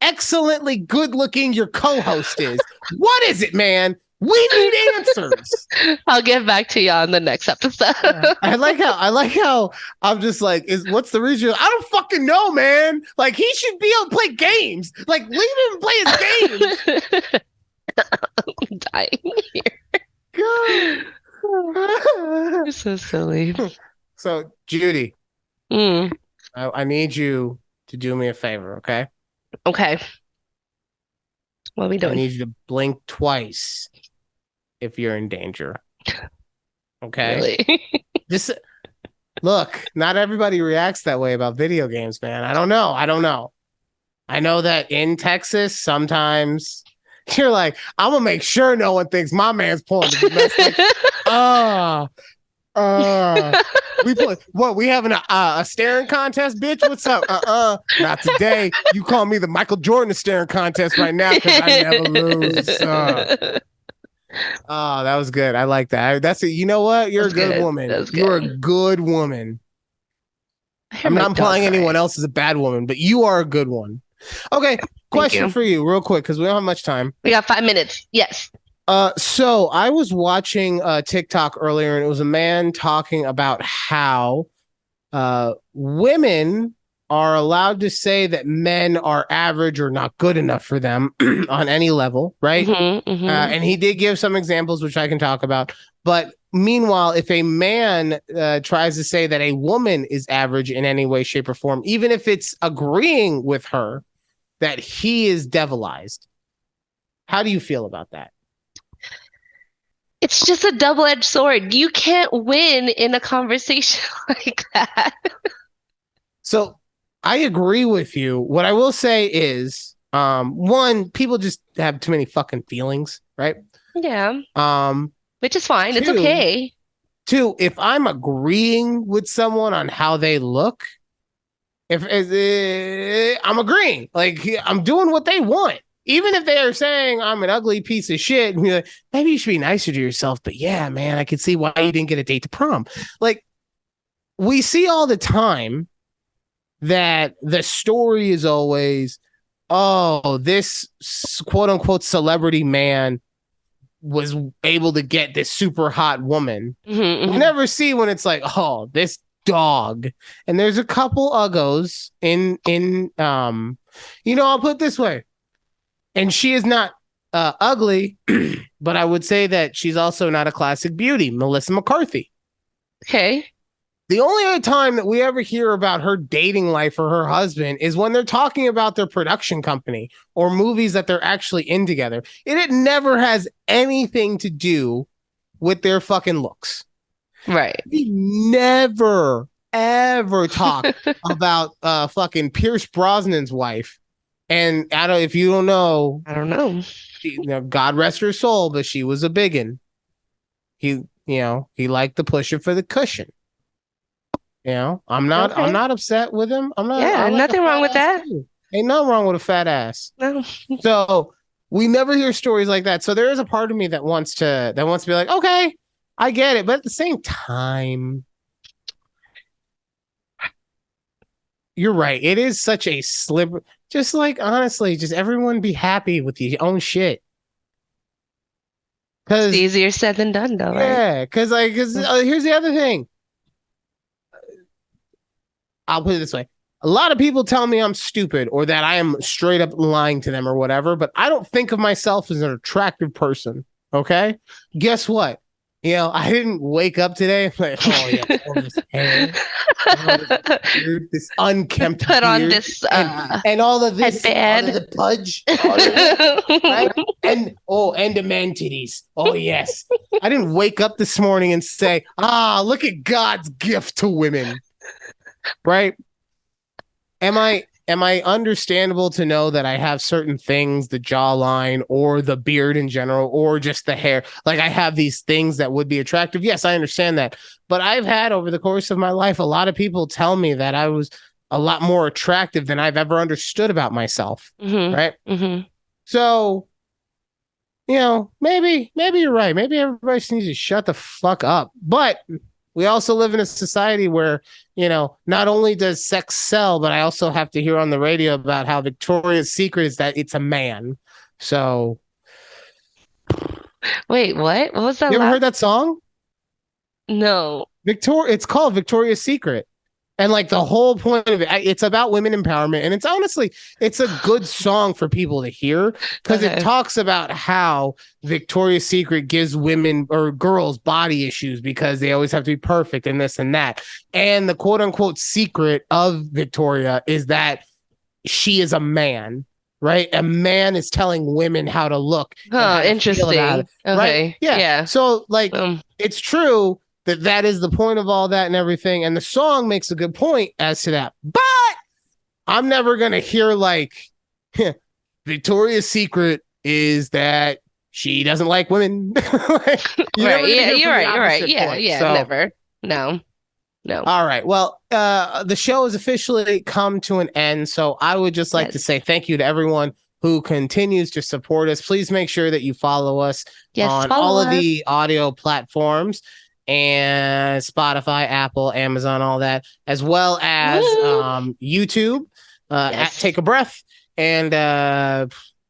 Speaker 1: excellently good looking your co-host is? What is it, man? We need answers.
Speaker 2: I'll get back to you on the next episode.
Speaker 1: I like how I'm just like, what's the reason? I don't fucking know, man. Like he should be able to play games. Like leave him play his games.
Speaker 2: I'm dying here.
Speaker 1: God.
Speaker 2: You're so silly.
Speaker 1: So Judy,
Speaker 2: Mm,
Speaker 1: I need you to do me a favor, okay?
Speaker 2: okay. What are we
Speaker 1: I
Speaker 2: doing?
Speaker 1: need you to blink twice if you're in danger. Okay?
Speaker 2: Really?
Speaker 1: Just look, not everybody reacts that way about video games, man. I don't know. I know that in Texas, sometimes you're like, I'm gonna make sure no one thinks my man's pulling the domestic. We play what? We having a staring contest, bitch? What's up? Not today. You call me the Michael Jordan staring contest right now because I never lose. Oh, that was good. I like that. That's it. You know what? You're a good woman. You're a good woman. I'm not implying anyone else is a bad woman, but you are a good one. Okay, question for you, real quick, because we don't have much time.
Speaker 2: We got 5 minutes. Yes.
Speaker 1: So I was watching TikTok earlier, and it was a man talking about how women are allowed to say that men are average or not good enough for them on any level, right? And he did give some examples, which I can talk about. But meanwhile, if a man tries to say that a woman is average in any way, shape, or form, even if it's agreeing with her, that he is devilized. How do you feel about that?
Speaker 2: It's just a double-edged sword. You can't win in a conversation like that.
Speaker 1: So I agree with you. What I will say is, one, people just have too many fucking feelings, right?
Speaker 2: Yeah. Which is fine. It's okay.
Speaker 1: Two, if I'm agreeing with someone on how they look, if I'm agreeing, like I'm doing what they want. Even if they are saying I'm an ugly piece of shit, and you're like, maybe you should be nicer to yourself. But yeah, man, I could see why you didn't get a date to prom. Like, we see all the time that the story is always, oh, this quote unquote celebrity man was able to get this super hot woman. We never see when it's like, oh, this dog. And there's a couple uggos in I'll put it this way. And she is not ugly, but I would say that she's also not a classic beauty. Melissa McCarthy.
Speaker 2: Okay.
Speaker 1: The only other time that we ever hear about her dating life or her husband is when they're talking about their production company or movies that they're actually in together. It never has anything to do with their fucking looks.
Speaker 2: Right.
Speaker 1: We never, ever talk about fucking Pierce Brosnan's wife. And if you don't know,
Speaker 2: I don't know.
Speaker 1: God rest her soul, but she was a biggin. He liked to push it for the cushion. I'm not upset with him. I'm not.
Speaker 2: Yeah, nothing wrong with that.
Speaker 1: Too. Ain't nothing wrong with a fat ass.
Speaker 2: No.
Speaker 1: So we never hear stories like that. So there is a part of me that wants to be like, okay, I get it, but at the same time, you're right. It is such a sliver. Just like, honestly, just everyone be happy with your own shit.
Speaker 2: It's easier said than done, though.
Speaker 1: Yeah, because here's the other thing. I'll put it this way. A lot of people tell me I'm stupid or that I am straight up lying to them or whatever, but I don't think of myself as an attractive person. Okay? Guess what? I didn't wake up today like, oh yeah, all this hair, this unkempt
Speaker 2: put
Speaker 1: beard,
Speaker 2: on this
Speaker 1: and all of this,
Speaker 2: headband.
Speaker 1: all of the pudge, right? And the man titties. Oh yes, I didn't wake up this morning and say, look at God's gift to women, right? Am I understandable to know that I have certain things, the jawline or the beard in general, or just the hair? Like I have these things that would be attractive. Yes, I understand that. But I've had over the course of my life, a lot of people tell me that I was a lot more attractive than I've ever understood about myself. Right. So, maybe you're right. Maybe everybody just needs to shut the fuck up. But we also live in a society where, not only does sex sell, but I also have to hear on the radio about how Victoria's Secret is that it's a man. So
Speaker 2: Wait, what? What was that
Speaker 1: You ever
Speaker 2: last?
Speaker 1: heard that song?
Speaker 2: No.
Speaker 1: It's called Victoria's Secret. And like the whole point of it, it's about women empowerment. And it's honestly, it's a good song for people to hear because it
Speaker 2: Okay.
Speaker 1: talks about how Victoria's Secret gives women or girls body issues because they always have to be perfect and this and that. And the quote unquote secret of Victoria is that she is a man, right? A man is telling women how to look and
Speaker 2: Huh,
Speaker 1: how to feel about it,
Speaker 2: interesting.
Speaker 1: right?
Speaker 2: Okay.
Speaker 1: Yeah.
Speaker 2: Yeah.
Speaker 1: So like
Speaker 2: Um,
Speaker 1: it's true that that is the point of all that and everything, and the song makes a good point as to that. But I'm never gonna hear like Victoria's Secret is that she doesn't like women. Like, you're
Speaker 2: right.
Speaker 1: never gonna
Speaker 2: Yeah,
Speaker 1: hear
Speaker 2: you're
Speaker 1: from the
Speaker 2: right. You're right.
Speaker 1: opposite
Speaker 2: Yeah,
Speaker 1: point.
Speaker 2: yeah,
Speaker 1: So
Speaker 2: never. No. No.
Speaker 1: all right. Well, the show has officially come to an end. So I would just like to
Speaker 2: Yes.
Speaker 1: say thank you to everyone who continues to support us. Please make sure that you follow us
Speaker 2: Yes,
Speaker 1: on
Speaker 2: follow
Speaker 1: all of
Speaker 2: us.
Speaker 1: the audio platforms and Spotify, Apple, Amazon, all that, as well as
Speaker 2: Woo!
Speaker 1: YouTube at
Speaker 2: Yes.
Speaker 1: Take a Breath. And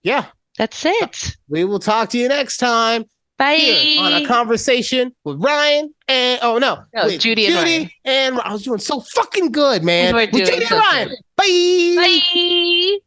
Speaker 1: yeah,
Speaker 2: That's it.
Speaker 1: we will talk to you next time here on a
Speaker 2: Bye.
Speaker 1: conversation with Ryan and oh no,
Speaker 2: No,
Speaker 1: with
Speaker 2: Judy and Ryan.
Speaker 1: Judy and I was doing so fucking good,
Speaker 2: You
Speaker 1: man.
Speaker 2: were
Speaker 1: With
Speaker 2: doing
Speaker 1: Judy and
Speaker 2: so
Speaker 1: Ryan.
Speaker 2: good.
Speaker 1: Bye.
Speaker 2: Bye.